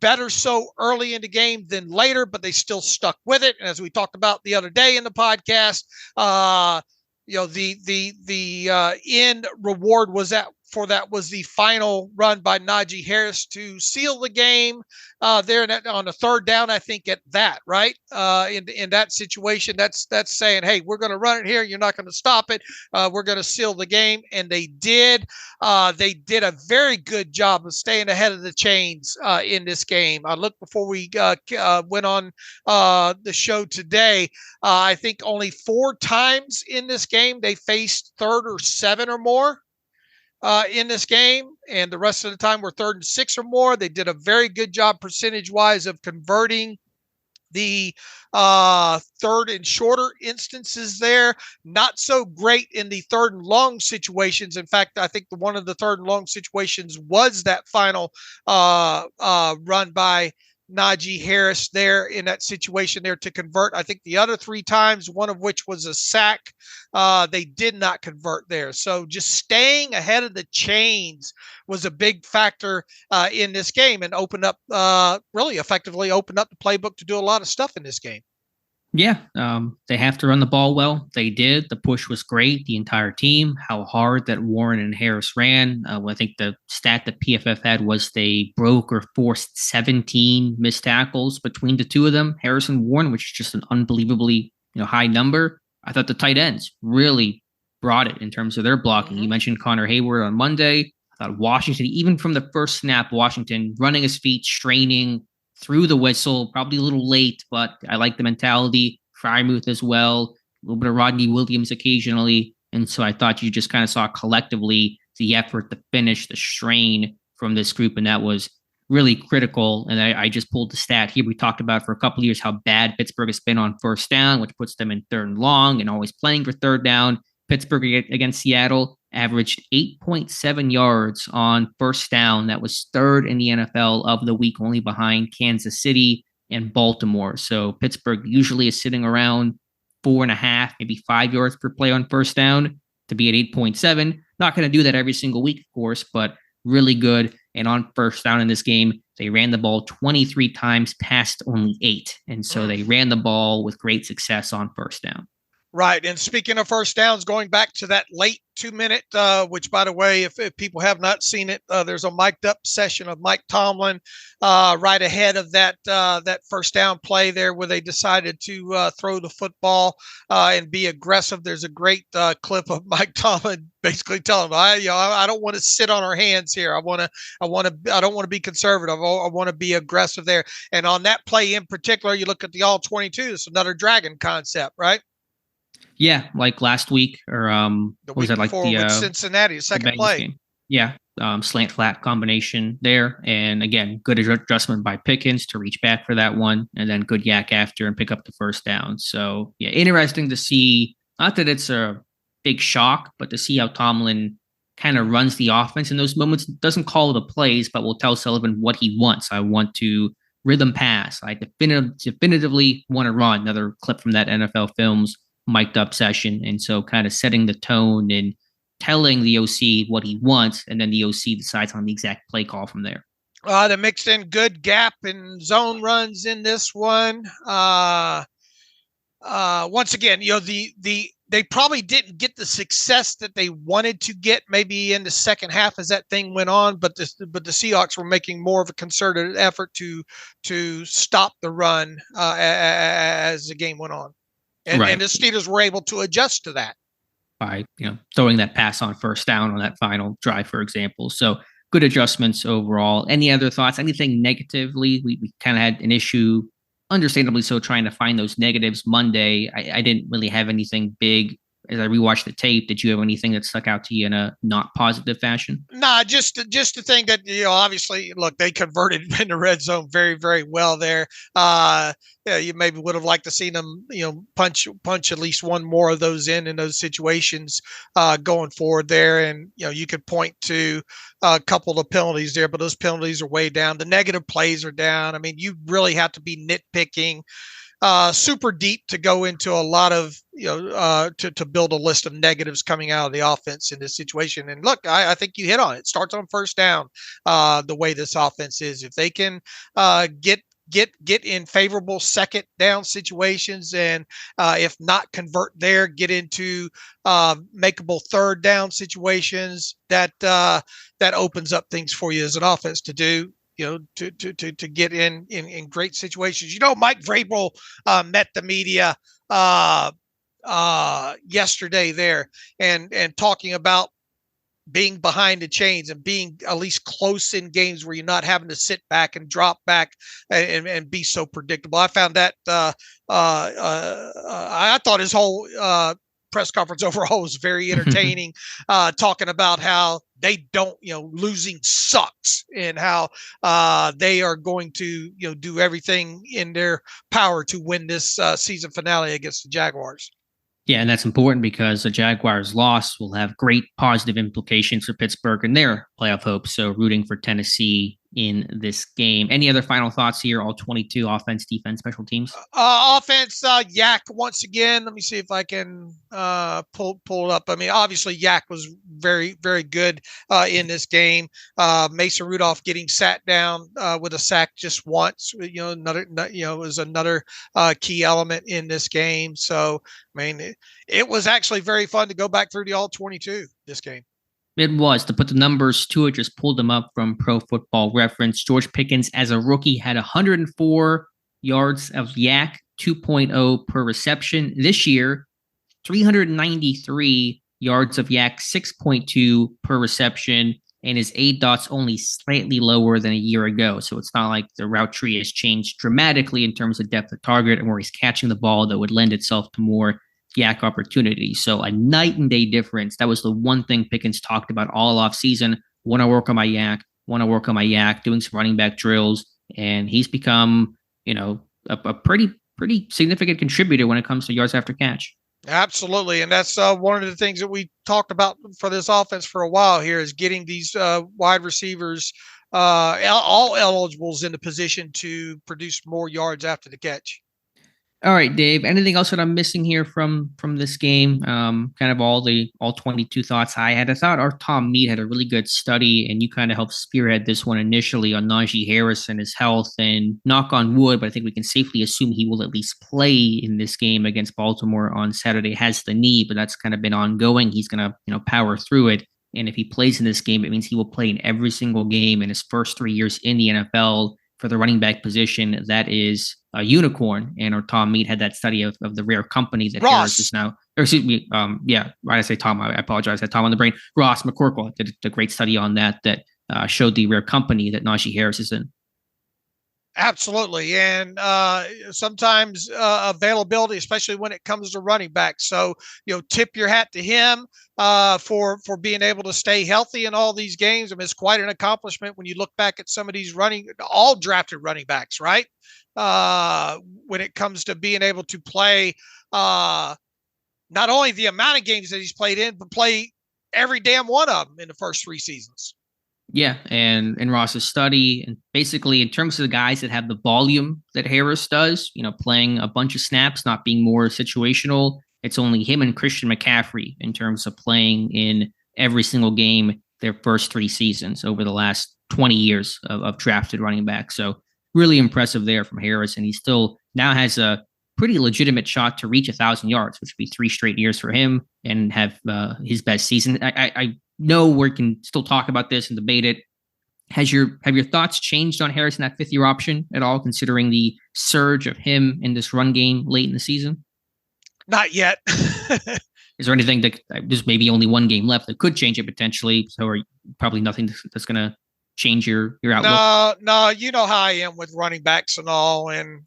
Better so early in the game than later, but they still stuck with it. And as we talked about the other day in the podcast, the end reward was that was the final run by Naji Harris to seal the game there on the third down. I think at that, right? In that situation, that's saying, hey, we're going to run it here. You're not going to stop it. We're going to seal the game. And they did. They did a very good job of staying ahead of the chains in this game. I looked before we went on the show today. I think only 4 times in this game they faced 3rd or 7 or more in this game, and the rest of the time were 3rd and 6 or more. They did a very good job percentage-wise of converting the 3rd and shorter instances there. Not so great in the 3rd and long situations. In fact, I think one of the 3rd and long situations was that final run by Naji Harris there in that situation there to convert. I think the other 3 times, one of which was a sack, they did not convert there. So just staying ahead of the chains was a big factor in this game and really effectively opened up the playbook to do a lot of stuff in this game. Yeah, they have to run the ball well. They did. The push was great. The entire team, how hard that Warren and Harris ran. I think the stat that PFF had was they broke or forced 17 missed tackles between the two of them, Harris and Warren, which is just an unbelievably high number. I thought the tight ends really brought it in terms of their blocking. Mm-hmm. You mentioned Connor Hayward on Monday. I thought Washington, even from the first snap, Washington running his feet, straining, through the whistle, probably a little late, but I like the mentality. Frymouth as well, a little bit of Rodney Williams occasionally. And so I thought you just kind of saw collectively the effort, the finish, the strain from this group. And that was really critical. And I just pulled the stat here. We talked about for a couple of years how bad Pittsburgh has been on first down, which puts them in 3rd and long and always playing for 3rd down. Pittsburgh against Seattle averaged 8.7 yards on first down. That was 3rd in the NFL of the week, only behind Kansas City and Baltimore. So Pittsburgh usually is sitting around 4.5, maybe 5 yards per play on first down. To be at 8.7, not going to do that every single week, of course, but really good. And on first down in this game, they ran the ball 23 times, passed only 8. And so they ran the ball with great success on first down. Right. And speaking of first downs, going back to that late 2-minute, which, by the way, if people have not seen it, there's a mic'd up session of Mike Tomlin right ahead of that first down play there where they decided to throw the football and be aggressive. There's a great clip of Mike Tomlin basically telling them, I don't want to sit on our hands here. I don't want to be conservative. I want to be aggressive there. And on that play in particular, you look at the All-22, it's another dragon concept, right? Yeah, like last week, or what was that, like the Cincinnati, second play? Game. Yeah, slant flat combination there, and again, good adjustment by Pickens to reach back for that one, and then good yak after and pick up the first down. So yeah, interesting to see. Not that it's a big shock, but to see how Tomlin kind of runs the offense in those moments, doesn't call the plays, but will tell Sullivan what he wants. I want to rhythm pass. I definitively want to run. Another clip from that NFL Films mic'd up session. And so kind of setting the tone and telling the OC what he wants, and then the OC decides on the exact play call from there. They mixed in good gap and zone runs in this one. Once again, they probably didn't get the success that they wanted to get maybe in the second half as that thing went on, but the Seahawks were making more of a concerted effort to stop the run as the game went on. And the Steelers were able to adjust to that by throwing that pass on first down on that final drive, for example. So good adjustments overall. Any other thoughts? Anything negatively? We kind of had an issue, understandably so, trying to find those negatives Monday. I didn't really have anything big as I rewatched the tape. Did you have anything that stuck out to you in a not positive fashion? Nah, just the thing that, obviously, look, they converted in the red zone very, very well there. You maybe would have liked to see them, punch at least one more of those in those situations going forward there. And, you could point to a couple of penalties there, but those penalties are way down. The negative plays are down. I mean, you really have to be nitpicking super deep to go into a lot of, to build a list of negatives coming out of the offense in this situation. And look, I think you hit on it. It starts on first down, the way this offense is. If they can get in favorable second down situations, and if not convert there, get into makeable third down situations, that opens up things for you as an offense to do. To get in great situations. Mike Vrabel met the media yesterday there and talking about being behind the chains and being at least close in games where you're not having to sit back and drop back and be so predictable. I found that I thought his whole press conference overall was very entertaining, talking about how they don't, losing sucks, and how they are going to, do everything in their power to win this season finale against the Jaguars. Yeah, and that's important because the Jaguars' loss will have great positive implications for Pittsburgh and their playoff hopes. So rooting for Tennessee in this game. Any other final thoughts here? All 22, offense, defense, special teams? Offense, Yak once again. Let me see if I can pull it up. I mean, obviously Yak was very, very good in this game. Mason Rudolph getting sat down with a sack just once, was another key element in this game. So, I mean, it was actually very fun to go back through the all 22 this game. It was. To put the numbers to it, just pulled them up from Pro Football Reference. George Pickens, as a rookie, had 104 yards of yak, 2.0 per reception. This year, 393 yards of yak, 6.2 per reception, and his ADOT's only slightly lower than a year ago. So it's not like the route tree has changed dramatically in terms of depth of target and where he's catching the ball that would lend itself to more yak opportunity. So a night and day difference. That was the one thing Pickens talked about all off season. Want to work on my yak, doing some running back drills. And he's become, a pretty significant contributor when it comes to yards after catch. Absolutely. And that's one of the things that we talked about for this offense for a while here, is getting these wide receivers, all eligibles, in the position to produce more yards after the catch. All right, Dave, anything else that I'm missing here from this game? Kind of all 22 thoughts I had. I thought our Tom Mead had a really good study, and you kind of helped spearhead this one initially on Naji Harris and his health, and knock on wood, but I think we can safely assume he will at least play in this game against Baltimore on Saturday. Has the knee, but that's kind of been ongoing. He's going to, power through it. And if he plays in this game, it means he will play in every single game in his first 3 years in the NFL for the running back position. That is a unicorn. And our Tom Mead had that study of the rare company that Harris is now, or excuse me, right, I say Tom, I apologize, I had Tom on the brain. Ross McCorkle did a great study on that showed the rare company that Naji Harris is in. Absolutely. And sometimes availability, especially when it comes to running back. So, tip your hat to him for being able to stay healthy in all these games. I mean, it's quite an accomplishment when you look back at some of these all drafted running backs, right? When it comes to being able to play not only the amount of games that he's played in, but play every damn one of them in the first 3 seasons. Yeah, and in Ross's study, and basically in terms of the guys that have the volume that Harris does, playing a bunch of snaps, not being more situational, it's only him and Christian McCaffrey in terms of playing in every single game their first 3 seasons over the last 20 years of drafted running back. So really impressive there from Harris, and he still now has a pretty legitimate shot to reach 1,000 yards, which would be 3 straight years for him and have his best season. I know we can still talk about this and debate it. Have your thoughts changed on Harris in that 5th-year option at all, considering the surge of him in this run game late in the season? Not yet. Is there anything that there's maybe only 1 game left that could change it potentially? So probably nothing that's going to change your outlook. No, you know how I am with running backs and all, and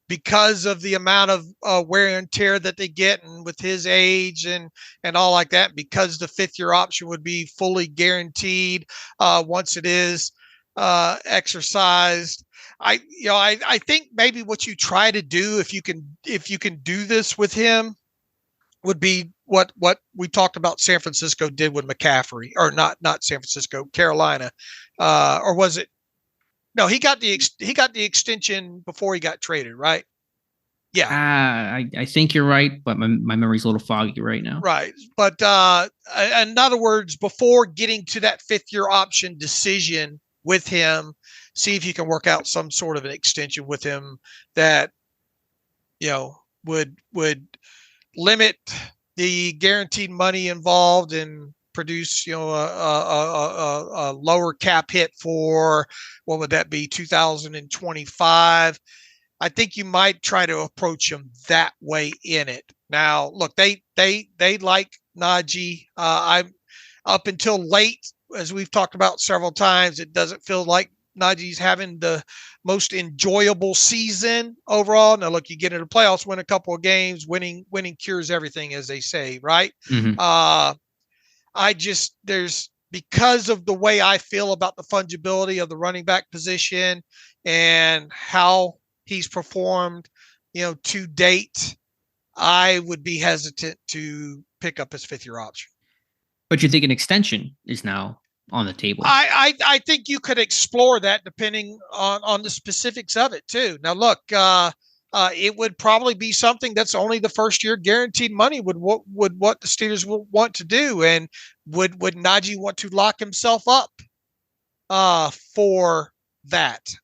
because of the amount of wear and tear that they get, and with his age and all like that, because the 5th-year option would be fully guaranteed once it is exercised. I think maybe what you try to do, if you can do this with him, would be what we talked about San Francisco did with McCaffrey, or not San Francisco, Carolina, or was it? No, he got the extension before he got traded, right? Yeah. I think you're right, but my memory's a little foggy right now. Right. But in other words, before getting to that 5th-year option decision with him, see if you can work out some sort of an extension with him that, would limit the guaranteed money involved and produce, a lower cap hit for, what would that be, 2025. I think you might try to approach them that way in it. Now, look, they like Naji. I'm up until late, as we've talked about several times, it doesn't feel like Naji's having the most enjoyable season overall. Now, look, you get into the playoffs, win a couple of games, winning cures everything, as they say, right? Mm-hmm. There's, because of the way I feel about the fungibility of the running back position and how he's performed, to date, I would be hesitant to pick up his 5th-year option. But you think an extension is now on the table? I think you could explore that depending on the specifics of it too. Now, look, it would probably be something that's only the 1st-year guaranteed money would what the Steelers will want to do, and would Naji want to lock himself up for that?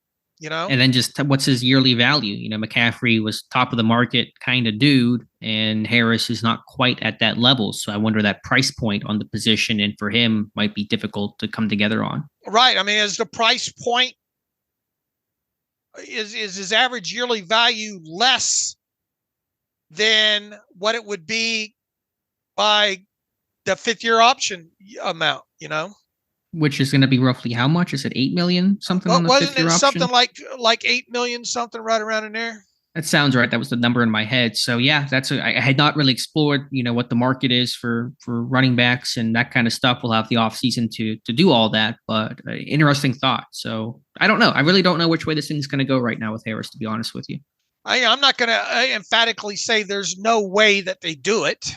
And then just what's his yearly value? McCaffrey was top of the market kind of dude, and Harris is not quite at that level. So I wonder that price point on the position, and for him, might be difficult to come together on. Right. I mean, is the price point, is his average yearly value less than what it would be by the 5th-year option amount, Which is going to be roughly how much? Is it 8 million something on the 5th-year option? Something like 8 million, something right around in there? That sounds right. That was the number in my head. So yeah, I had not really explored, what the market is for running backs and that kind of stuff. We'll have the off season to do all that, but interesting thought. So I don't know. I really don't know which way this thing is going to go right now with Harris, to be honest with you. I'm not going to emphatically say there's no way that they do it,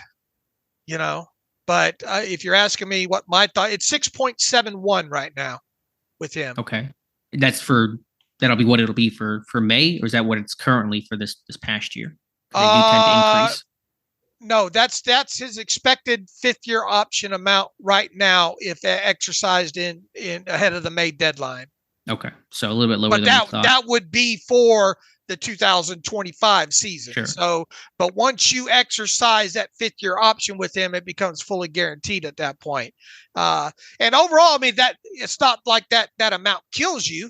but if you're asking me what my thought, it's 6.71 right now with him. Okay. That'll be what it'll be for May, or is that what it's currently for this past year? They do tend to increase. No, that's his expected 5th-year option amount right now if exercised in ahead of the May deadline. Okay, so a little bit lower than I thought. That would be for the 2025 season. Sure. So, but once you exercise that 5th-year option with him, it becomes fully guaranteed at that point. And overall, I mean, that it's not like that amount kills you.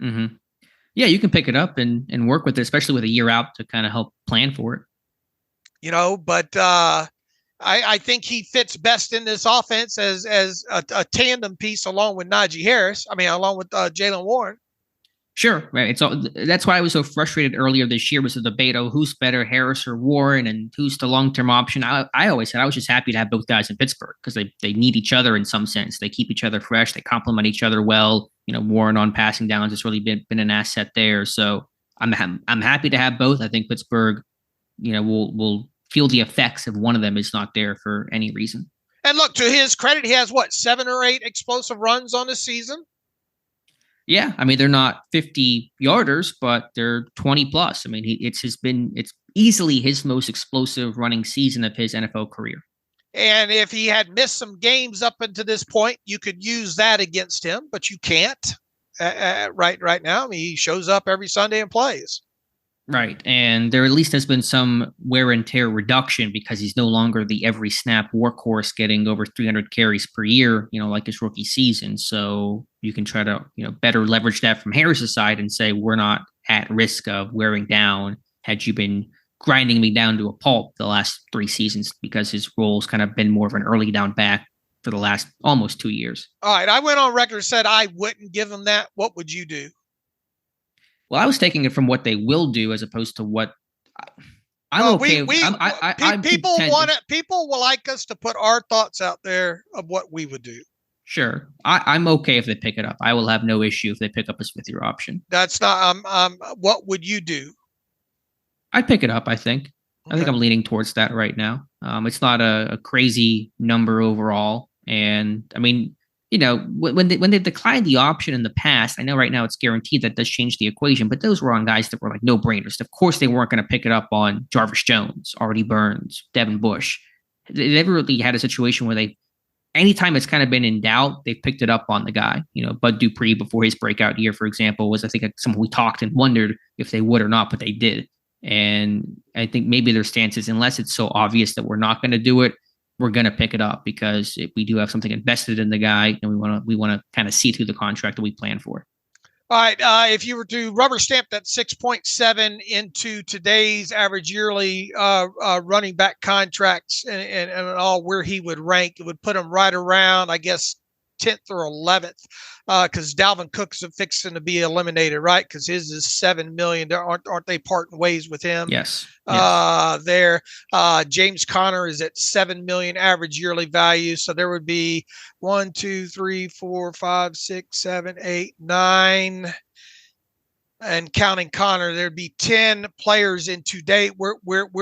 Mm-hmm. Yeah, you can pick it up and work with it, especially with a year out to kind of help plan for it. But I think he fits best in this offense as a tandem piece along with Naji Harris. I mean, along with Jaylen Warren. Sure, right. That's why I was so frustrated earlier this year was the debate of who's better, Harris or Warren, and who's the long-term option. I always said I was just happy to have both guys in Pittsburgh because they need each other in some sense. They keep each other fresh. They complement each other well. Warren on passing downs has really been an asset there. So I'm happy to have both. I think Pittsburgh, will feel the effects if one of them is not there for any reason. And look, to his credit, he has 7 or 8 explosive runs on the season. Yeah, I mean, they're not 50 yarders, but they're 20 plus. I mean, it's easily his most explosive running season of his NFL career. And if he had missed some games up until this point, you could use that against him, but you can't right now. I mean, he shows up every Sunday and plays. Right. And there at least has been some wear and tear reduction because he's no longer the every snap workhorse getting over 300 carries per year, like his rookie season. So you can try to, better leverage that from Harris's side and say, we're not at risk of wearing down had you been grinding me down to a pulp the last 3 seasons, because his role's kind of been more of an early down back for the last almost 2 years. All right. I went on record and said I wouldn't give him that. What would you do? Well, I was taking it from what they will do as opposed to what I'm okay. People will like us to put our thoughts out there of what we would do. Sure. I'm okay if they pick it up. I will have no issue if they pick up a fifth-year option. That's not, what would you do? I'd pick it up, I think. Okay. I think I'm leaning towards that right now. It's not a crazy number overall. And I mean, when they declined the option in the past, I know right now it's guaranteed. That does change the equation, but those were on guys that were like no-brainers. Of course, they weren't going to pick it up on Jarvis Jones, Artie Burns, Devin Bush. They never really had a situation where anytime it's kind of been in doubt, they've picked it up on the guy. Bud Dupree before his breakout year, for example, was I think someone we talked and wondered if they would or not, but they did. And I think maybe their stance is, unless it's so obvious that we're not going to do it, we're going to pick it up, because if we do have something invested in the guy, and we want to kind of see through the contract that we plan for. All right. If you were to rubber stamp that 6.7 into today's average yearly running back contracts and all where he would rank, it would put him right around, I guess, 10th or 11th, because Dalvin Cook's fixing to be eliminated, right? Because his is $7 million. Aren't they parting ways with him? Yes. James Conner is at $7 million average yearly value. So there would be 1, 2, 3, 4, 5, 6, 7, 8, 9. And counting Connor, there'd be 10 players in today where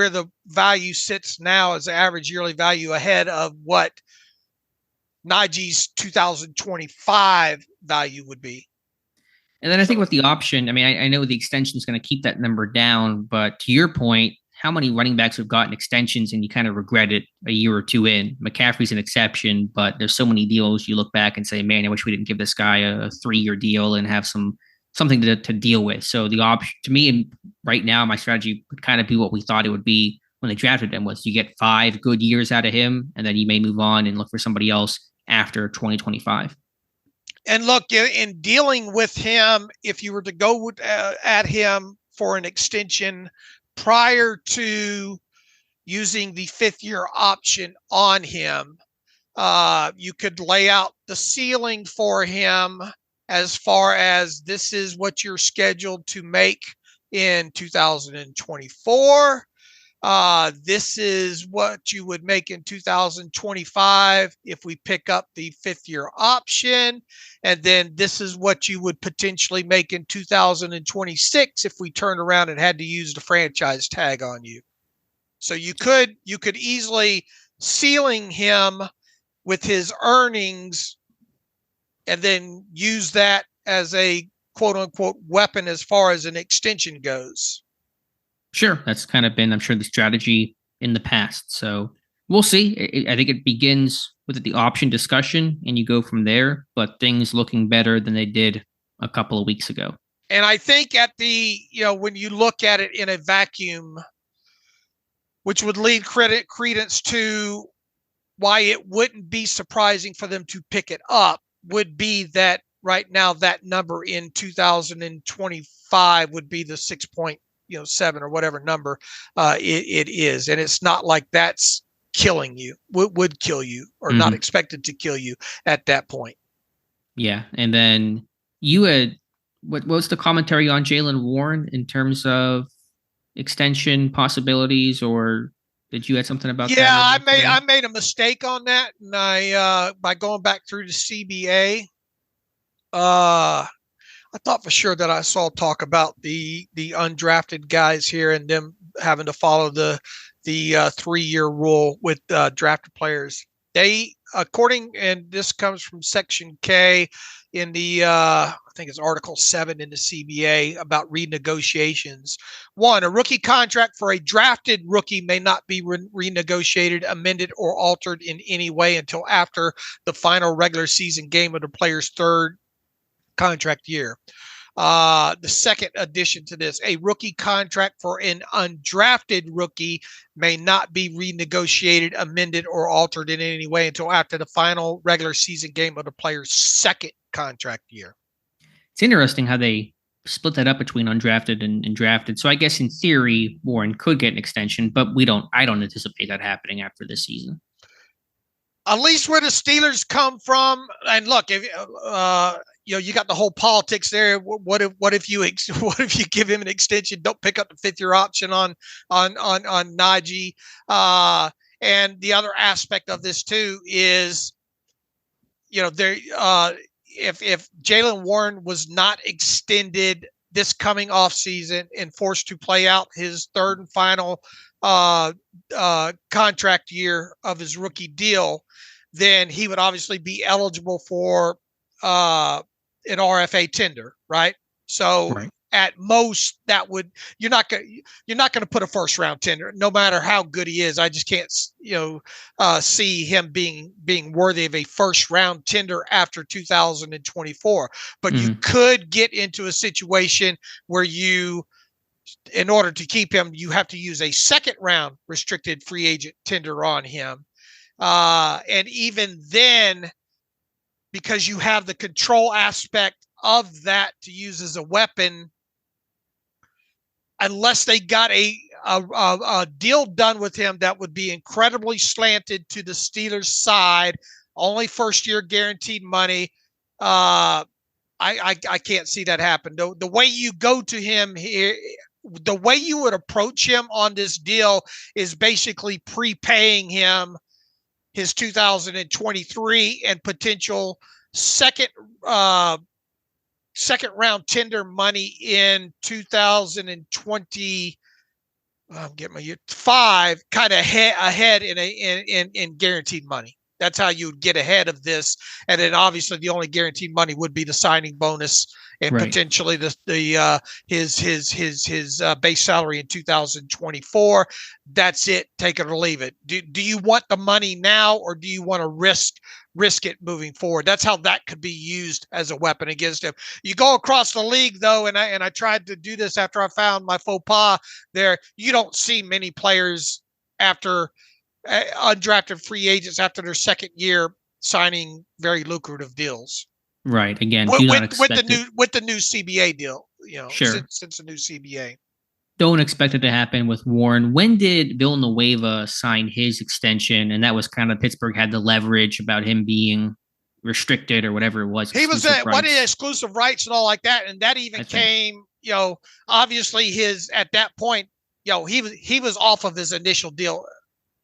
the value sits now as the average yearly value ahead of what Naji's 2025 value would be. And then I think with the option, I mean, I know the extension is going to keep that number down, but to your point, how many running backs have gotten extensions and you kind of regret it a year or two in? McCaffrey's an exception, but there's so many deals you look back and say, man, I wish we didn't give this guy a 3-year deal and have something to deal with. So the option to me right now, my strategy would kind of be what we thought it would be when they drafted him, was you get 5 good years out of him, and then you may move on and look for somebody else after 2025. And look, in dealing with him, if you were to go at him for an extension prior to using the 5th-year option on him, you could lay out the ceiling for him as far as this is what you're scheduled to make in 2024. This is what you would make in 2025 if we pick up the 5th-year option. And then this is what you would potentially make in 2026 if we turned around and had to use the franchise tag on you. So you could easily ceiling him with his earnings and then use that as a quote unquote weapon as far as an extension goes. Sure. That's kind of been, I'm sure, the strategy in the past. So we'll see. I think it begins with the option discussion and you go from there, but things looking better than they did a couple of weeks ago. And I think at when you look at it in a vacuum, which would lead credence to why it wouldn't be surprising for them to pick it up, would be that right now that number in 2025 would be the 6.7 or whatever number it is. And it's not like that's killing you, would kill you, or not expected to kill you at that point. Yeah. And then you had, what was the commentary on Jaylen Warren in terms of extension possibilities, or did you add something about that? Yeah, I made a mistake on that. And I, by going back through the CBA, I thought for sure that I saw talk about the undrafted guys here and them having to follow the 3-year rule with drafted players. and this comes from Section K in the, I think it's Article 7 in the CBA about renegotiations. 1, a rookie contract for a drafted rookie may not be renegotiated, amended, or altered in any way until after the final regular season game of the player's third contract year. The second addition to this, a rookie contract for an undrafted rookie may not be renegotiated, amended, or altered in any way until after the final regular season game of the player's second contract year. It's interesting how they split that up between undrafted and drafted. So I guess in theory, Warren could get an extension, but I don't anticipate that happening after this season. At least where the Steelers come from, and look, if you got the whole politics there. What if you give him an extension? Don't pick up the 5th-year option on Naji. And the other aspect of this too is, if Jaylen Warren was not extended this coming off season and forced to play out his third and final contract year of his rookie deal, then he would obviously be eligible for an RFA tender, right? So right. At most, that would you're not going to put a first round tender, no matter how good he is. I just can't see him being worthy of a first round tender after 2024. But you could get into a situation where in order to keep him, you have to use a second round restricted free agent tender on him. And even then, because you have the control aspect of that to use as a weapon, unless they got a deal done with him that would be incredibly slanted to the Steelers' side, only first-year guaranteed money, I can't see that happen. The way you go to him here, the way you would approach him on this deal is basically prepaying him his 2023 and potential second round tender money in 2020. I'm getting my year 5 kind of ahead in guaranteed money. That's how you would get ahead of this. And then obviously the only guaranteed money would be the signing bonus and right. Potentially his base salary in 2024. That's it. Take it or leave it. Do you want the money now, or do you want to risk it moving forward? That's how that could be used as a weapon against him. You go across the league though, and I tried to do this after I found my faux pas there. You don't see many players after undrafted free agents after their second year signing very lucrative deals. Right. Again, with the new CBA deal, sure. Since the new CBA. Don't expect it to happen with Warren. When did Villanueva sign his extension? And that was kind of Pittsburgh had the leverage about him being restricted or whatever it was. He was what exclusive rights and all like that, and that even came. Obviously at that point, he was off of his initial deal.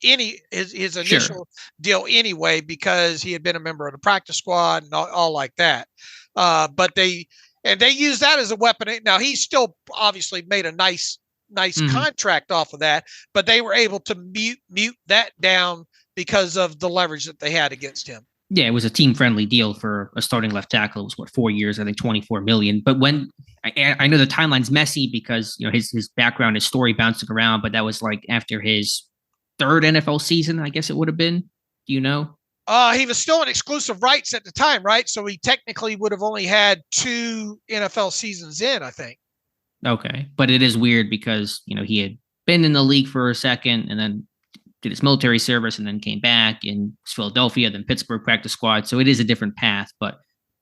His initial deal anyway, because he had been a member of the practice squad and all like that. But they use that as a weapon. Now he still obviously made a nice contract off of that, but they were able to mute that down because of the leverage that they had against him. Yeah, it was a team-friendly deal for a starting left tackle. It was 4 years, I think $24 million. But when I know the timeline's messy because his background, his story bouncing around, but that was like after his third NFL season, I guess it would have been. Do you know? He was still in exclusive rights at the time, right? So he technically would have only had 2 NFL seasons in, I think. Okay. But it is weird because, he had been in the league for a second and then did his military service and then came back in Philadelphia, then Pittsburgh practice squad. So it is a different path, but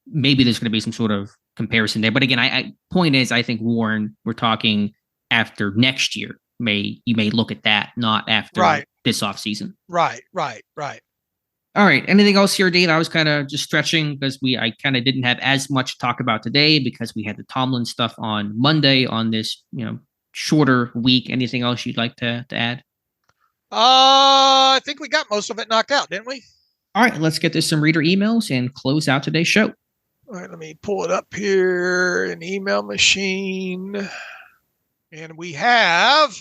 maybe there's going to be some sort of comparison there. But again, point is, I think Warren, we're talking after next year. You may look at that, not after this offseason. Right. All right. Anything else here, Dave? I was kind of just stretching because I kind of didn't have as much to talk about today because we had the Tomlin stuff on Monday on this, shorter week. Anything else you'd like to add? I think we got most of it knocked out, didn't we? All right. Let's get to some reader emails and close out today's show. All right. Let me pull it up here in email machine. And we have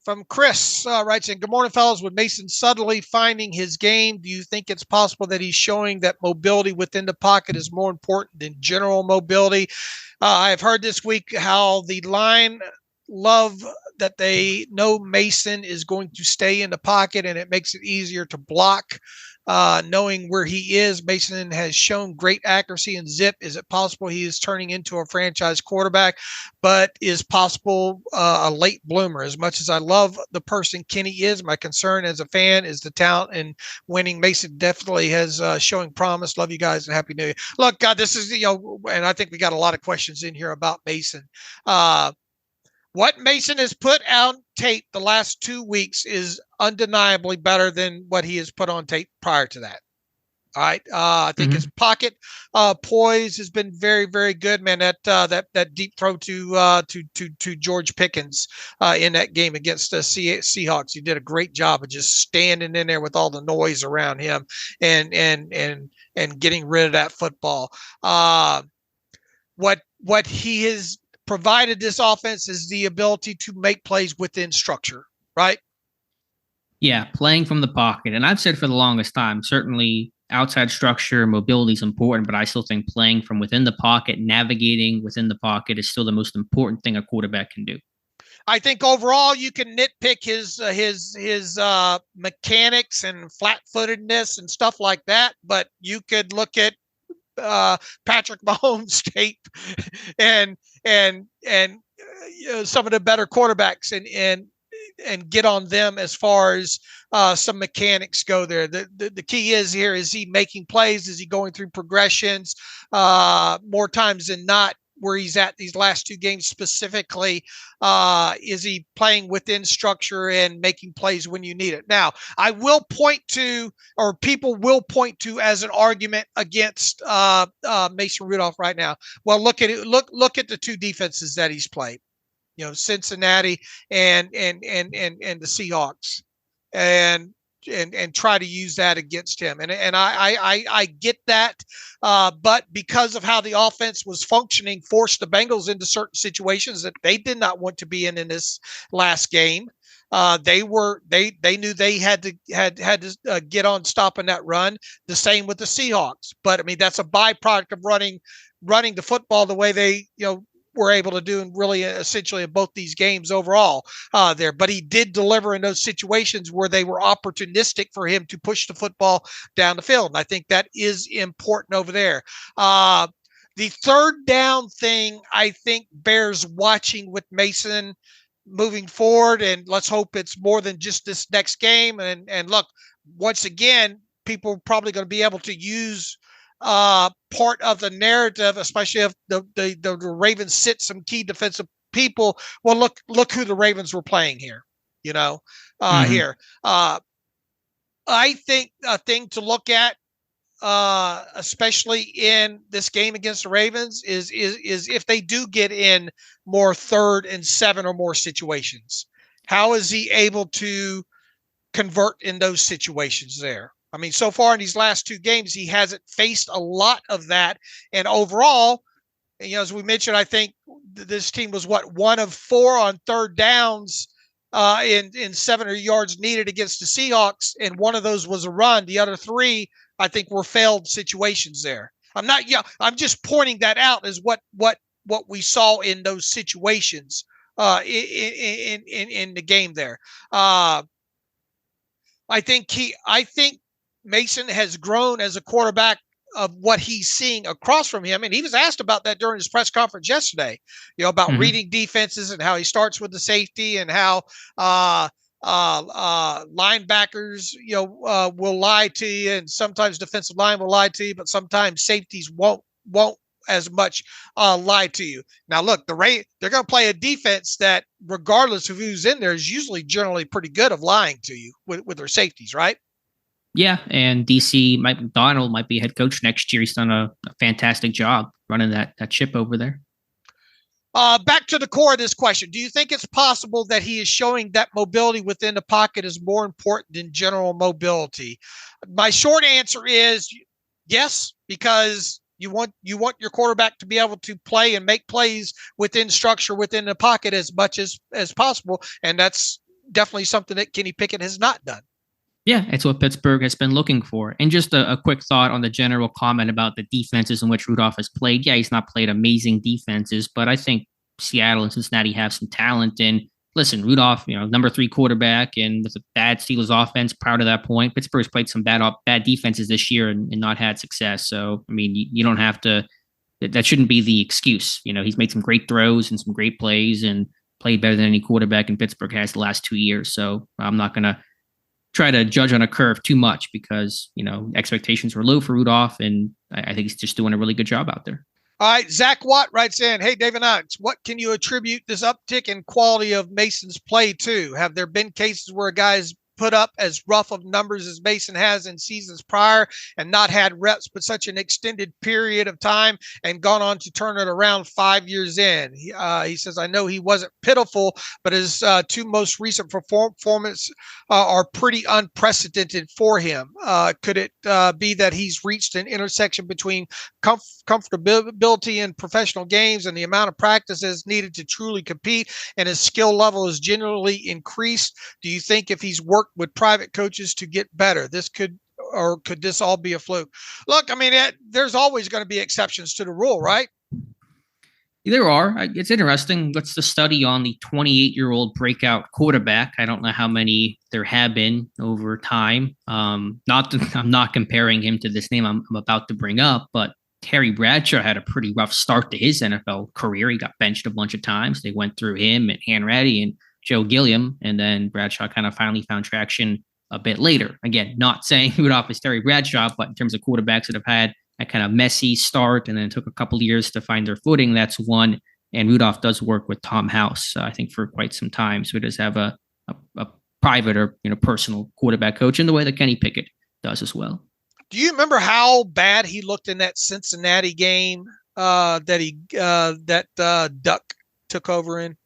from Chris writes in, good morning, fellas. With Mason subtly finding his game, do you think it's possible that he's showing that mobility within the pocket is more important than general mobility? I've heard this week how the line love that they know Mason is going to stay in the pocket, and it makes it easier to block. Knowing where he is, Mason has shown great accuracy and zip. Is it possible he is turning into a franchise quarterback, but is possible a late bloomer? As much as I love the person Kenny is, my concern as a fan is the talent and winning. Mason definitely has showing promise. Love you guys and Happy New Year. Look, God, this is, and I think we got a lot of questions in here about Mason. What Mason has put on tape the last 2 weeks is undeniably better than what he has put on tape prior to that. All right. I think his pocket poise has been very, very good, man. That deep throw to George Pickens in that game against the Seahawks. He did a great job of just standing in there with all the noise around him and getting rid of that football. What he has provided this offense is the ability to make plays within structure, right? Yeah, playing from the pocket. And I've said for the longest time, certainly outside structure, mobility is important, but I still think playing from within the pocket, navigating within the pocket is still the most important thing a quarterback can do. I think overall you can nitpick his mechanics and flat-footedness and stuff like that, but you could look at Patrick Mahomes tape and some of the better quarterbacks and get on them as far as some mechanics go there. The key is he making plays? Is he going through progressions more times than not? Where he's at these last 2 games specifically, is he playing within structure and making plays when you need it? Now, I will point to, or people will point to as an argument against Mason Rudolph right now. Well, look at it. Look at the 2 defenses that he's played. Cincinnati and the Seahawks, and try to use that against him. And I get that. But because of how the offense was functioning, forced the Bengals into certain situations that they did not want to be in this last game. They knew they had to get on stopping that run. The same with the Seahawks. But I mean, that's a byproduct of running the football the way they, were able to do in really essentially in both these games overall there. But he did deliver in those situations where they were opportunistic for him to push the football down the field. And I think that is important over there. The third down thing, I think, bears watching with Mason moving forward. And let's hope it's more than just this next game. And look, once again, people are probably going to be able to use part of the narrative, especially if the Ravens sit some key defensive people. Well, look who the Ravens were playing here, here. I think a thing to look at, especially in this game against the Ravens, is if they do get in more 3rd and 7 or more situations, how is he able to convert in those situations there? I mean, so far in these last 2 games, he hasn't faced a lot of that. And overall, as we mentioned, I think this team was 1 of 4 on 3rd downs in 700 yards needed against the Seahawks. And 1 of those was a run. The other 3, I think, were failed situations there. I'm just pointing that out as what we saw in those situations in the game there. I think Mason has grown as a quarterback of what he's seeing across from him. And he was asked about that during his press conference yesterday, about reading defenses and how he starts with the safety and how linebackers, will lie to you, and sometimes defensive line will lie to you, but sometimes safeties won't as much lie to you. Now, look, they're going to play a defense that, regardless of who's in there, is usually generally pretty good of lying to you with their safeties, right? Yeah, and DC Mike McDonald might be head coach next year. He's done a fantastic job running that ship over there. Back to the core of this question. Do you think it's possible that he is showing that mobility within the pocket is more important than general mobility? My short answer is yes, because you want your quarterback to be able to play and make plays within structure, within the pocket as much as possible. And that's definitely something that Kenny Pickett has not done. Yeah, it's what Pittsburgh has been looking for. And just a quick thought on the general comment about the defenses in which Rudolph has played. Yeah, he's not played amazing defenses, but I think Seattle and Cincinnati have some talent. And listen, Rudolph, number 3 quarterback, and with a bad Steelers offense prior to that point, Pittsburgh's played some bad defenses this year and not had success. So, I mean, you don't have to. That shouldn't be the excuse. He's made some great throws and some great plays and played better than any quarterback in Pittsburgh has the last 2 years. So I'm not going to try to judge on a curve too much because, expectations were low for Rudolph, and I think he's just doing a really good job out there. All right, Zach Watt writes in, hey, David Knox, what can you attribute this uptick in quality of Mason's play to? Have there been cases where a guy's put up as rough of numbers as Mason has in seasons prior and not had reps but such an extended period of time and gone on to turn it around 5 years in? He says, I know he wasn't pitiful, but his 2 most recent performances are pretty unprecedented for him. Could it be that he's reached an intersection between comfortability in professional games and the amount of practices needed to truly compete, and his skill level is generally increased? Do you think if he's worked with private coaches to get better, could this all be a fluke? Look, I mean, there's always going to be exceptions to the rule, right? There are. It's interesting. What's the study on the 28-year-old breakout quarterback? I don't know how many there have been over time. I'm not comparing him to this name I'm about to bring up, but Terry Bradshaw had a pretty rough start to his NFL career. He got benched a bunch of times. They went through him and Hanratty and Joe Gilliam, and then Bradshaw kind of finally found traction a bit later. Again, not saying Rudolph is Terry Bradshaw, but in terms of quarterbacks that have had a kind of messy start and then took a couple of years to find their footing, that's one. And Rudolph does work with Tom House, I think, for quite some time. So he does have a private or personal quarterback coach in the way that Kenny Pickett does as well. Do you remember how bad he looked in that Cincinnati game that Duck took over in?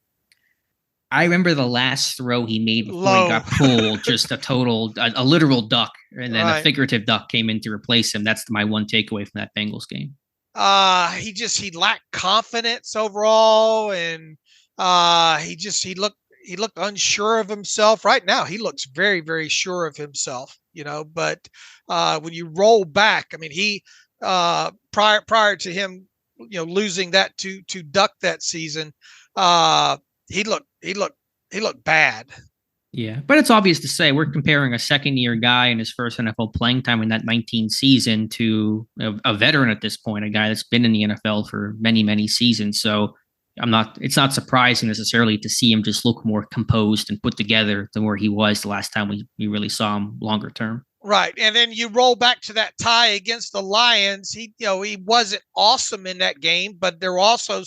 I remember the last throw he made before he got pulled, just a literal duck, and then a figurative duck came in to replace him. That's my one takeaway from that Bengals game. He lacked confidence overall, and he looked unsure of himself. Right now, he looks very, very sure of himself, but when you roll back, I mean, he prior to him, losing that to Duck that season, he looked bad. Yeah, but it's obvious to say we're comparing a second-year guy in his first NFL playing time in that 19 season to a veteran at this point, a guy that's been in the NFL for many, many seasons. So it's not surprising necessarily to see him just look more composed and put together than where he was the last time we really saw him longer term. Right. And then you roll back to that tie against the Lions. He wasn't awesome in that game, but there were also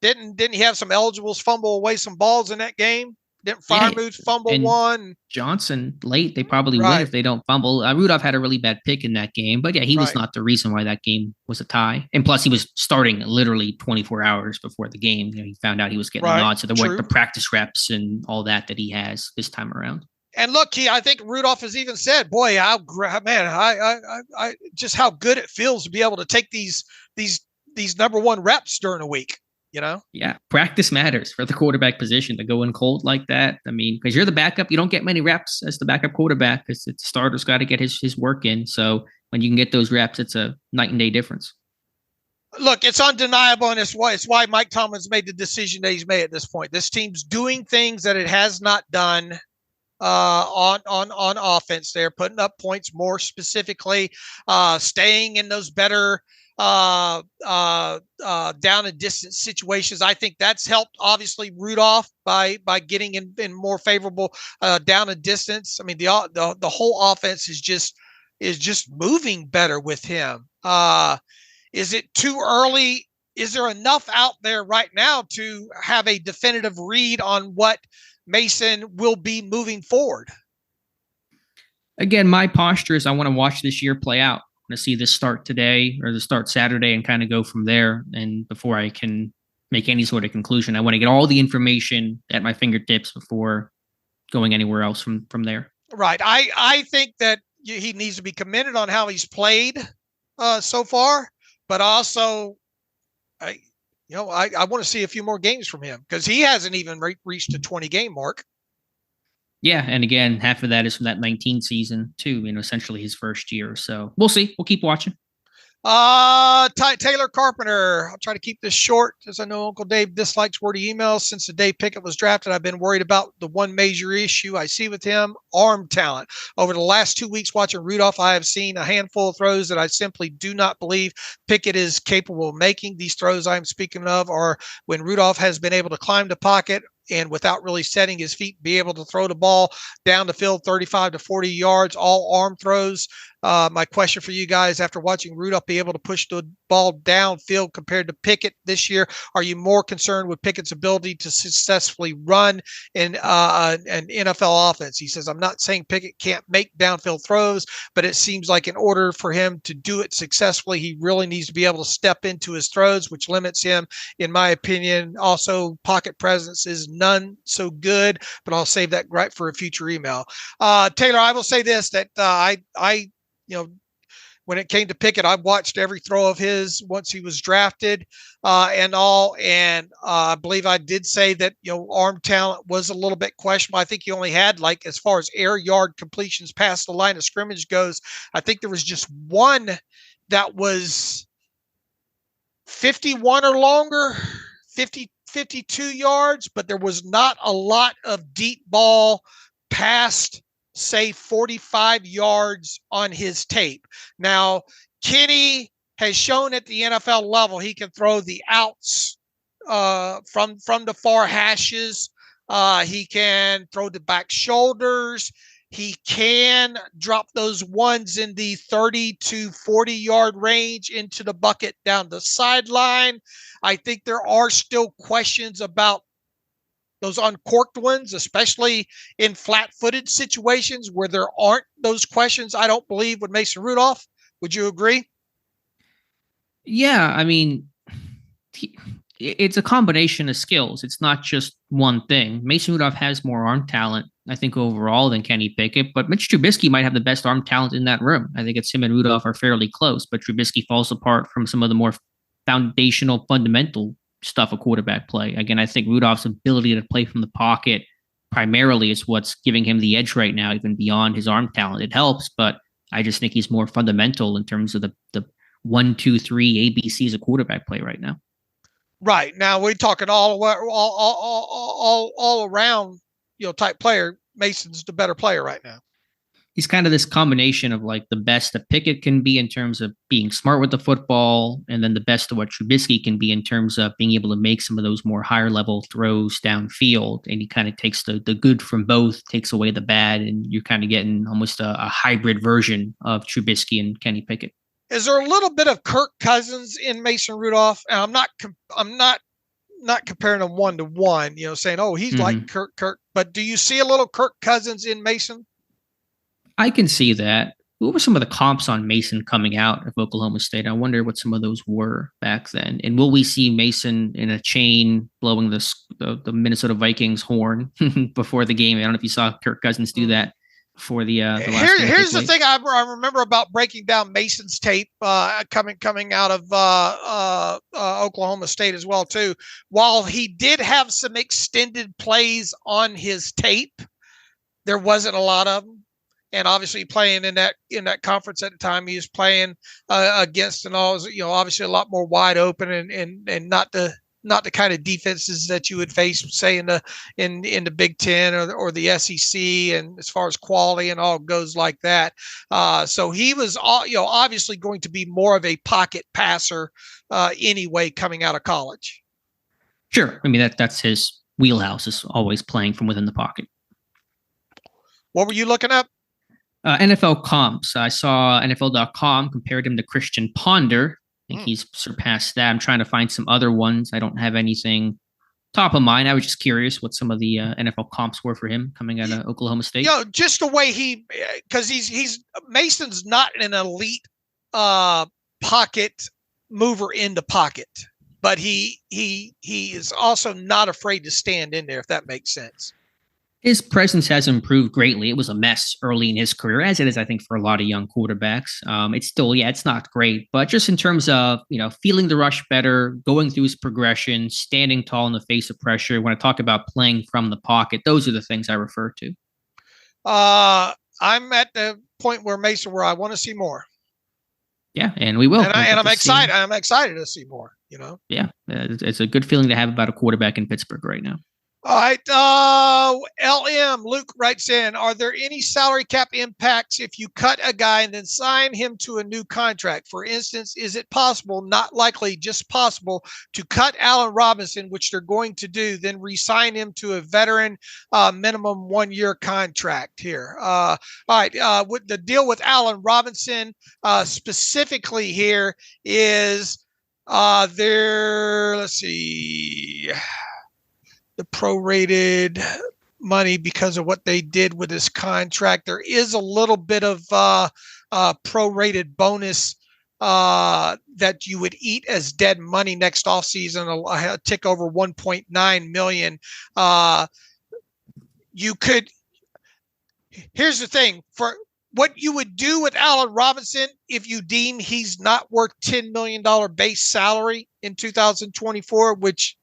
didn't he have some eligibles fumble away some balls in that game? Didn't Freiermuth fumble one? Johnson late. They probably win if they don't fumble. Rudolph had a really bad pick in that game, but yeah, he was not the reason why that game was a tie. And plus he was starting literally 24 hours before the game. He found out he was getting a nod. So there weren't the practice reps and all that he has this time around. And look, I think Rudolph has even said, boy, I just how good it feels to be able to take these number 1 reps during a week, Yeah, practice matters for the quarterback position to go in cold like that. I mean, because you're the backup, you don't get many reps as the backup quarterback because the starter's got to get his work in. So when you can get those reps, it's a night and day difference. Look, it's undeniable, and it's why Mike Tomlin's made the decision that he's made at this point. This team's doing things that it has not done on offense. They're putting up points, more specifically, staying in those better down and distance situations. I think that's helped obviously Rudolph by getting in more favorable down and distance. I mean, the whole offense is just moving better with him. Is it too early? Is there enough out there right now to have a definitive read on what Mason will be moving forward? Again, my posture is I want to watch this year play out. I want to see this start today or the start Saturday and kind of go from there. And before I can make any sort of conclusion, I want to get all the information at my fingertips before going anywhere else from there. Right. I think that he needs to be commended on how he's played so far, but also I want to see a few more games from him because he hasn't even reached a 20-game mark. Yeah, and again, half of that is from that 19 season too. Essentially his first year. So we'll see. We'll keep watching. Taylor Carpenter. I'll try to keep this short, as I know Uncle Dave dislikes wordy emails. Since the day Pickett was drafted, I've been worried about the one major issue I see with him: arm talent. Over the last 2 weeks watching Rudolph, I have seen a handful of throws that I simply do not believe Pickett is capable of making. These throws I'm speaking of are when Rudolph has been able to climb the pocket and without really setting his feet, be able to throw the ball down the field 35 to 40 yards, all arm throws. My question for you guys, after watching Rudolph be able to push the ball downfield compared to Pickett this year, are you more concerned with Pickett's ability to successfully run in an NFL offense? He says, I'm not saying Pickett can't make downfield throws, but it seems like in order for him to do it successfully, he really needs to be able to step into his throws, which limits him, in my opinion. Also, pocket presence is none so good, but I'll save that right for a future email. Taylor, I will say this, that when it came to Pickett, I watched every throw of his once he was drafted and I believe I did say that, arm talent was a little bit questionable. I think he only had, as far as air yard completions past the line of scrimmage goes, I think there was just one that was 51 or longer, 52 yards, but there was not a lot of deep ball past, say, 45 yards on his tape. Now, Kenny has shown at the NFL level he can throw the outs from the far hashes. He can throw the back shoulders. He can drop those ones in the 30 to 40 yard range into the bucket down the sideline. I think there are still questions about those uncorked ones, especially in flat-footed situations where there aren't those questions, I don't believe, with Mason Rudolph. Would you agree? Yeah, I mean, it's a combination of skills. It's not just one thing. Mason Rudolph has more arm talent, I think, overall than Kenny Pickett, but Mitch Trubisky might have the best arm talent in that room. I think it's him and Rudolph are fairly close, but Trubisky falls apart from some of the more foundational, fundamental stuff of quarterback play. Again, I think Rudolph's ability to play from the pocket primarily is what's giving him the edge right now, even beyond his arm talent. It helps, but I just think he's more fundamental in terms of the 1, 2, 3 ABCs of quarterback play right now. Right. Now we're talking all around, type player. Mason's the better player right now. He's kind of this combination of the best that Pickett can be in terms of being smart with the football, and then the best of what Trubisky can be in terms of being able to make some of those more higher level throws downfield. And he kind of takes the good from both, takes away the bad, and you're kind of getting almost a hybrid version of Trubisky and Kenny Pickett. Is there a little bit of Kirk Cousins in Mason Rudolph? And I'm not comparing them 1-to-1, saying, oh, he's like Kirk, but do you see a little Kirk Cousins in Mason? I can see that. What were some of the comps on Mason coming out of Oklahoma State? I wonder what some of those were back then. And will we see Mason in a chain blowing the Minnesota Vikings horn before the game? I don't know if you saw Kirk Cousins do that before the last game. Here's the thing I remember about breaking down Mason's tape coming out of Oklahoma State as well too. While he did have some extended plays on his tape, there wasn't a lot of them. And obviously playing in that conference at the time, he was playing against obviously a lot more wide open and not the kind of defenses that you would face, say in the Big Ten or the SEC, and as far as quality and all goes like that. So he was obviously going to be more of a pocket passer anyway coming out of college. Sure, I mean that's his wheelhouse, is always playing from within the pocket. What were you looking up? NFL comps. I saw NFL.com compared him to Christian Ponder. I think he's surpassed that. I'm trying to find some other ones. I don't have anything top of mind. I was just curious what some of the NFL comps were for him coming out of Oklahoma State. Just the way because he's Mason's not an elite pocket mover in the pocket, but he is also not afraid to stand in there, if that makes sense. His presence has improved greatly. It was a mess early in his career, as it is, I think, for a lot of young quarterbacks. It's still, it's not great, but just in terms of, feeling the rush better, going through his progression, standing tall in the face of pressure. When I talk about playing from the pocket, those are the things I refer to. I'm at the point where I want to see more. Yeah, and we will. And I'm excited. I'm excited to see more. Yeah, it's a good feeling to have about a quarterback in Pittsburgh right now. All right. LM Luke writes in, are there any salary cap impacts if you cut a guy and then sign him to a new contract? For instance, is it possible, not likely, just possible, to cut Allen Robinson, which they're going to do, then re-sign him to a veteran minimum 1-year contract here? All right. With the deal with Allen Robinson specifically here is let's see, the prorated money because of what they did with his contract. There is a little bit of prorated bonus that you would eat as dead money next offseason, a tick over 1.9 million. Here's the thing, for what you would do with Allen Robinson if you deem he's not worth $10 million base salary in 2024, which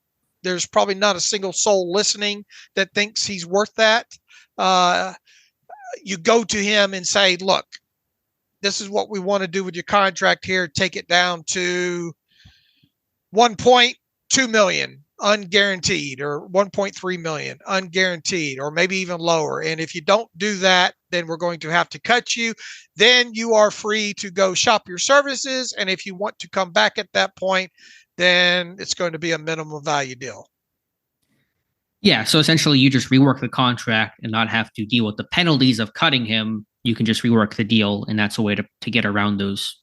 there's probably not a single soul listening that thinks he's worth that. You go to him and say, look, this is what we want to do with your contract here. Take it down to 1.2 million unguaranteed, or 1.3 million unguaranteed, or maybe even lower. And if you don't do that, then we're going to have to cut you. Then you are free to go shop your services. And if you want to come back at that point, then it's going to be a minimum value deal. Yeah, so essentially you just rework the contract and not have to deal with the penalties of cutting him. You can just rework the deal, and that's a way to get around those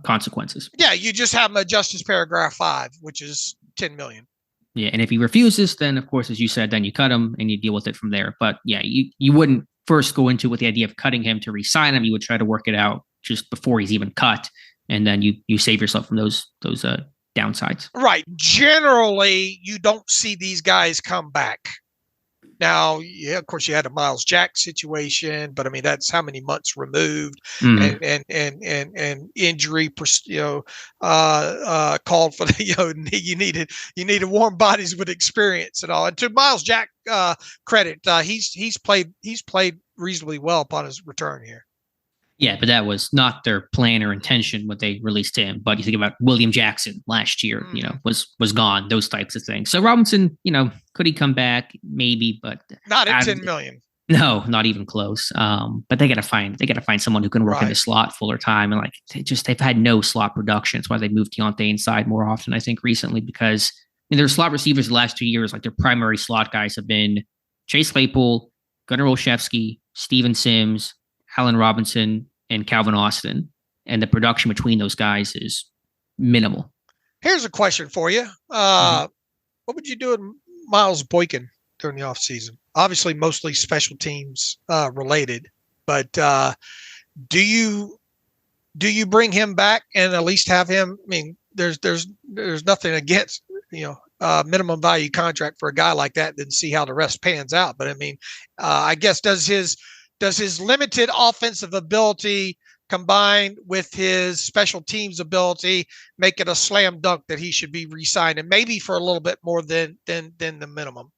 consequences. Yeah, you just have him adjust his paragraph 5, which is 10 million. Yeah, and if he refuses, then of course, as you said, then you cut him and you deal with it from there. But yeah, you wouldn't first go into with the idea of cutting him to re-sign him. You would try to work it out just before he's even cut, and then you save yourself from those downsides. Right. Generally, you don't see these guys come back. Now, yeah, of course, you had a Miles Jack situation, but I mean, that's how many months removed, and injury, called for the, you needed warm bodies with experience and all. And to Miles Jack credit, he's played reasonably well upon his return here. Yeah, but that was not their plan or intention when they released him. But you think about William Jackson last year, was gone, those types of things. So Robinson, could he come back? Maybe, but not at 10 million. No, not even close. But they gotta find someone who can work in the slot fuller time. And they've had no slot production. That's why they moved Deontay inside more often, I think, recently, because their slot receivers the last 2 years, their primary slot guys have been Chase Claypool, Gunnar Olszewski, Steven Sims, Allen Robinson, and Calvin Austin, and the production between those guys is minimal. Here's a question for you. What would you do with Miles Boykin during the offseason? Obviously, mostly special teams related, but do you bring him back and at least have him? I mean, there's nothing against minimum value contract for a guy like that, then see how the rest pans out. But I mean, I guess does his limited offensive ability combined with his special teams ability make it a slam dunk that he should be re-signed, and maybe for a little bit more than the minimum?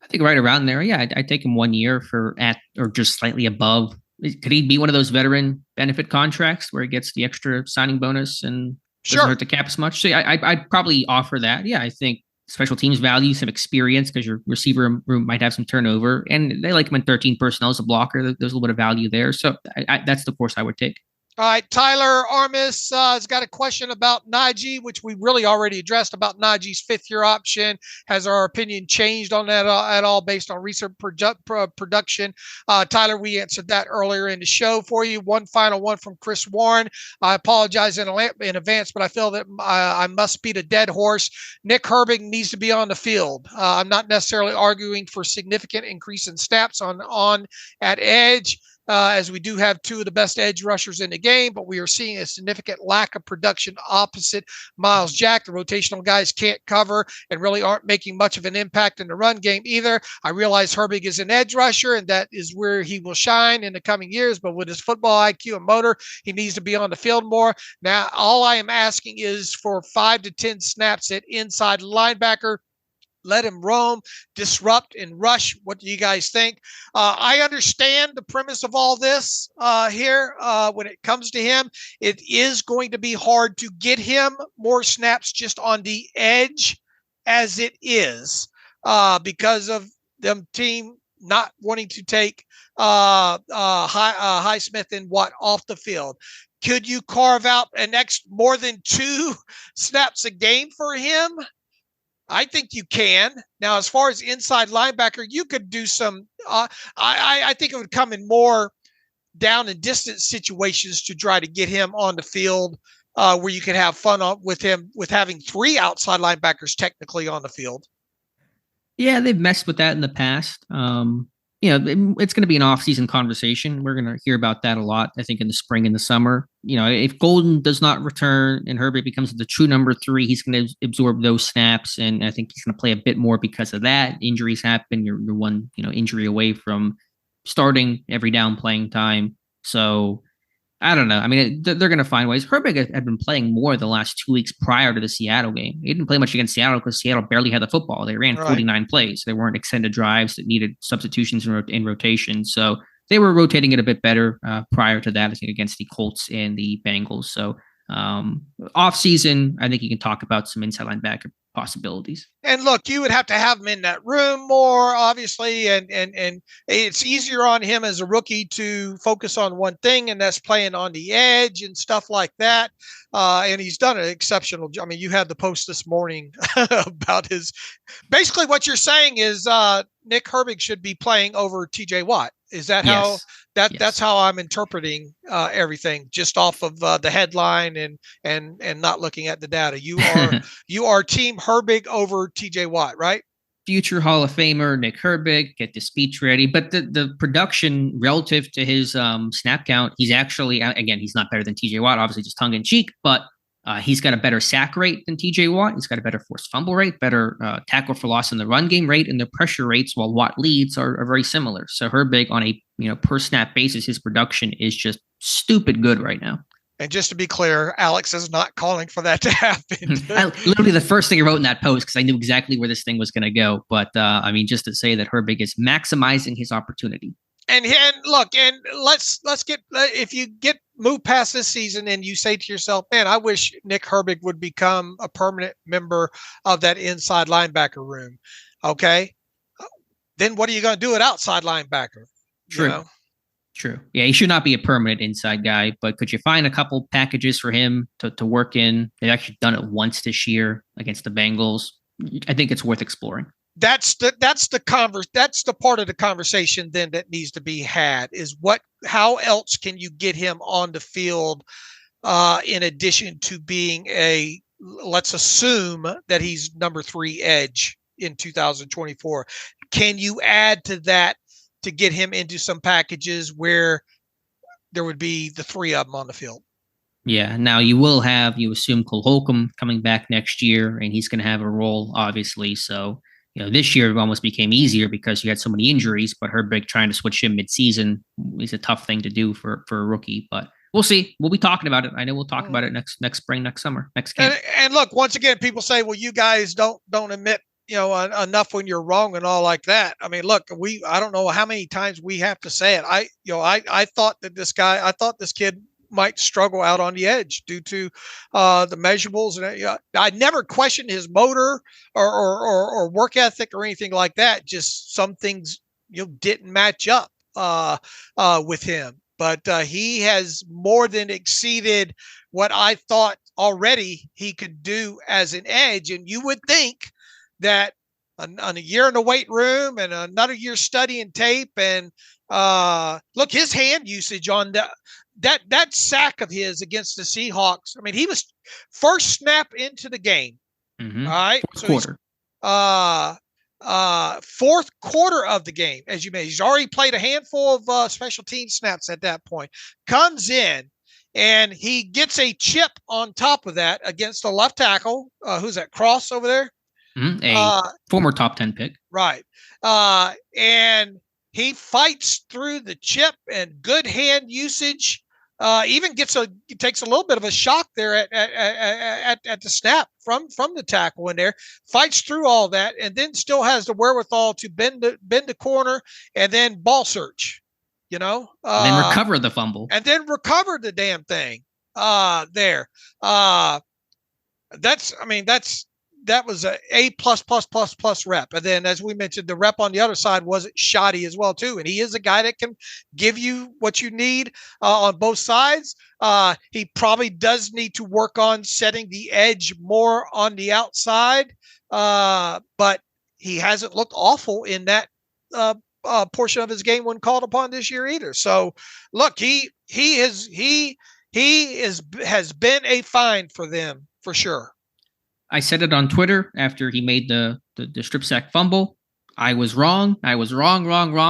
I think right around there. Yeah, I'd take him 1 year or just slightly above. Could he be one of those veteran benefit contracts where he gets the extra signing bonus and doesn't hurt the cap as much? So I'd probably offer that. Yeah, I think special teams value, some experience, because your receiver room might have some turnover, and they like him in 13 personnel as a blocker. There's a little bit of value there. So that's the course I would take. All right, Tyler Armis has got a question about Naji, which we really already addressed, about Naji's fifth-year option. Has our opinion changed on that at all based on recent production? Tyler, we answered that earlier in the show for you. One final one from Chris Warren. I apologize in advance, but I feel that I must beat a dead horse. Nick Herbig needs to be on the field. I'm not necessarily arguing for significant increase in snaps on at edge, as we do have two of the best edge rushers in the game, but we are seeing a significant lack of production opposite Miles Jack. The rotational guys can't cover and really aren't making much of an impact in the run game either. I realize Herbig is an edge rusher, and that is where he will shine in the coming years, but with his football IQ and motor, he needs to be on the field more. Now, all I am asking is for 5 to 10 snaps at inside linebacker. let him roam, disrupt, and rush. What do you guys think? I understand the premise of all this here. When it comes to him, it is going to be hard to get him more snaps just on the edge as it is because of them team not wanting to take Highsmith and Watt off the field. Could you carve out more than 2 snaps a game for him? I think you can. Now, as far as inside linebacker, you could do some. I think it would come in more down and distance situations to try to get him on the field where you could have fun with him with having 3 outside linebackers technically on the field. Yeah, they've messed with that in the past. It's going to be an off-season conversation. We're going to hear about that a lot, I think, in the spring and the summer. If Golden does not return and Herbig becomes the true number 3, he's going to absorb those snaps, and I think he's going to play a bit more because of that. Injuries happen. You're one, injury away from starting every down playing time. So I don't know. I mean, they're going to find ways. Herbig had been playing more the last 2 weeks prior to the Seattle game. He didn't play much against Seattle because Seattle barely had the football. They ran 49 plays. They weren't extended drives that needed substitutions in rotation. So they were rotating it a bit better prior to that, I think, against the Colts and the Bengals. So off season, I think you can talk about some inside linebacker possibilities. And look, you would have to have him in that room more, obviously, and it's easier on him as a rookie to focus on one thing, and that's playing on the edge and stuff like that. And he's done an exceptional job. I mean, you had the post this morning about his. Basically, what you're saying is Nick Herbig should be playing over T.J. Watt. Is that how? Yes. That's how I'm interpreting everything, just off of the headline and not looking at the data. You are team Herbig over T.J. Watt, right? Future Hall of Famer Nick Herbig, get the speech ready. But the production relative to his snap count, he's actually, again, he's not better than T.J. Watt, obviously just tongue in cheek, but he's got a better sack rate than T.J. Watt. He's got a better forced fumble rate, better tackle for loss in the run game rate, and the pressure rates, while Watt leads, are very similar. So Herbig, on a per snap basis, his production is just stupid good right now. And just to be clear, Alex is not calling for that to happen. Literally the first thing I wrote in that post, because I knew exactly where this thing was going to go. But just to say that Herbig is maximizing his opportunity. And look, and let's get, if you move past this season and you say to yourself, man, I wish Nick Herbig would become a permanent member of that inside linebacker room. Okay. Then what are you going to do at outside linebacker? True. True. Yeah, he should not be a permanent inside guy, but could you find a couple packages for him to work in? They've actually done it once this year against the Bengals. I think it's worth exploring. That's the part of the conversation then that needs to be had is how else can you get him on the field in addition to being let's assume that he's number 3 edge in 2024. Can you add to that to get him into some packages where there would be the 3 of them on the field? Yeah. Now you assume Cole Holcomb coming back next year, and he's going to have a role, obviously. So, this year it almost became easier because you had so many injuries, but Herbig trying to switch him midseason is a tough thing to do for a rookie, but we'll see. We'll be talking about it. I know we'll talk about it next spring, next summer, next camp. And look, once again, people say, well, you guys don't admit, enough when you're wrong and all like that. I mean, look, I don't know how many times we have to say it. I thought this kid might struggle out on the edge due to the measurables. And I never questioned his motor or work ethic or anything like that. Just some things, didn't match up with him. But he has more than exceeded what I thought already he could do as an edge. And you would think that on a year in the weight room and another year studying tape and look, his hand usage on that sack of his against the Seahawks. I mean, he was first snap into the game. Mm-hmm. All right. Fourth quarter. Fourth quarter of the game, as you mentioned. He's already played a handful of special team snaps at that point. Comes in and he gets a chip on top of that against the left tackle. Who's that? Cross over there? A former top 10 pick. Right. And he fights through the chip and good hand usage even takes a little bit of a shock there at the snap from the tackle in there, fights through all that, and then still has the wherewithal to bend the corner and then ball search, and then recover the fumble, and then recover the damn thing there. That was a plus rep. And then, as we mentioned, the rep on the other side wasn't shoddy as well, too. And he is a guy that can give you what you need on both sides. He probably does need to work on setting the edge more on the outside. But he hasn't looked awful in that portion of his game when called upon this year either. So, look, he has been a find for them for sure. I said it on Twitter after he made the strip sack fumble. I was wrong. I was wrong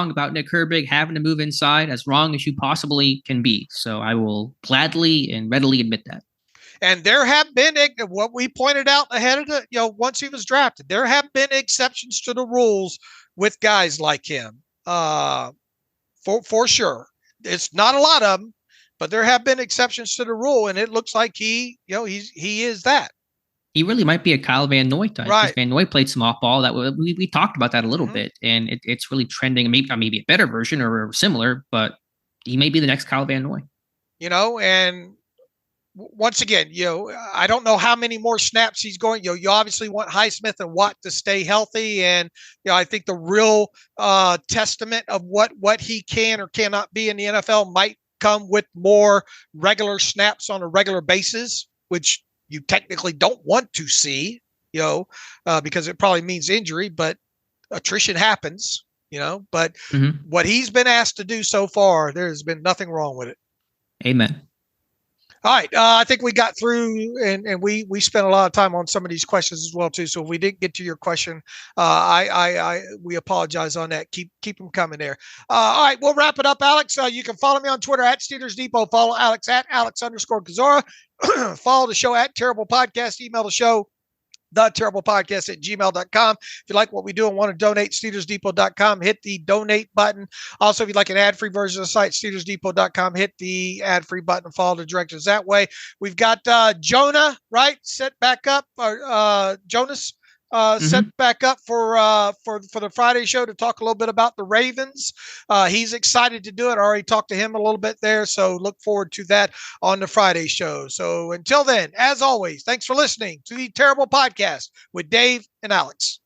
about Nick Herbig having to move inside, as wrong as you possibly can be. So I will gladly and readily admit that. And there have been what we pointed out ahead of once he was drafted, there have been exceptions to the rules with guys like him. For sure. It's not a lot of them, but there have been exceptions to the rule, and it looks like he is that. He really might be a Kyle Van Noy type. Right. Van Noy played some off-ball. That we talked about that a little bit, and it's really trending. Maybe a better version or similar, but he may be the next Kyle Van Noy. And once again, I don't know how many more snaps he's going. You obviously want Highsmith and Watt to stay healthy, and I think the real testament of what he can or cannot be in the NFL might come with more regular snaps on a regular basis, which you technically don't want to see, because it probably means injury, but attrition happens, but what he's been asked to do so far, there's been nothing wrong with it. Amen. All right. I think we got through and we spent a lot of time on some of these questions as well, too. So if we didn't get to your question, we apologize on that. Keep them coming there. All right. We'll wrap it up, Alex. You can follow me on Twitter at Steelers Depot. Follow Alex at Alex_Kozora. Follow the show at Terrible Podcast. Email the show, theterriblepodcast@gmail.com. If you like what we do and want to donate, SteelersDepot.com, hit the donate button. Also, if you'd like an ad-free version of the site, SteelersDepot.com, hit the ad-free button and follow the directions that way. We've got Jonah, right, set back up, or Jonas set back up for the Friday show to talk a little bit about the Ravens. He's excited to do it. I already talked to him a little bit there, so look forward to that on the Friday show. So until then, as always, thanks for listening to the Terrible Podcast with Dave and Alex.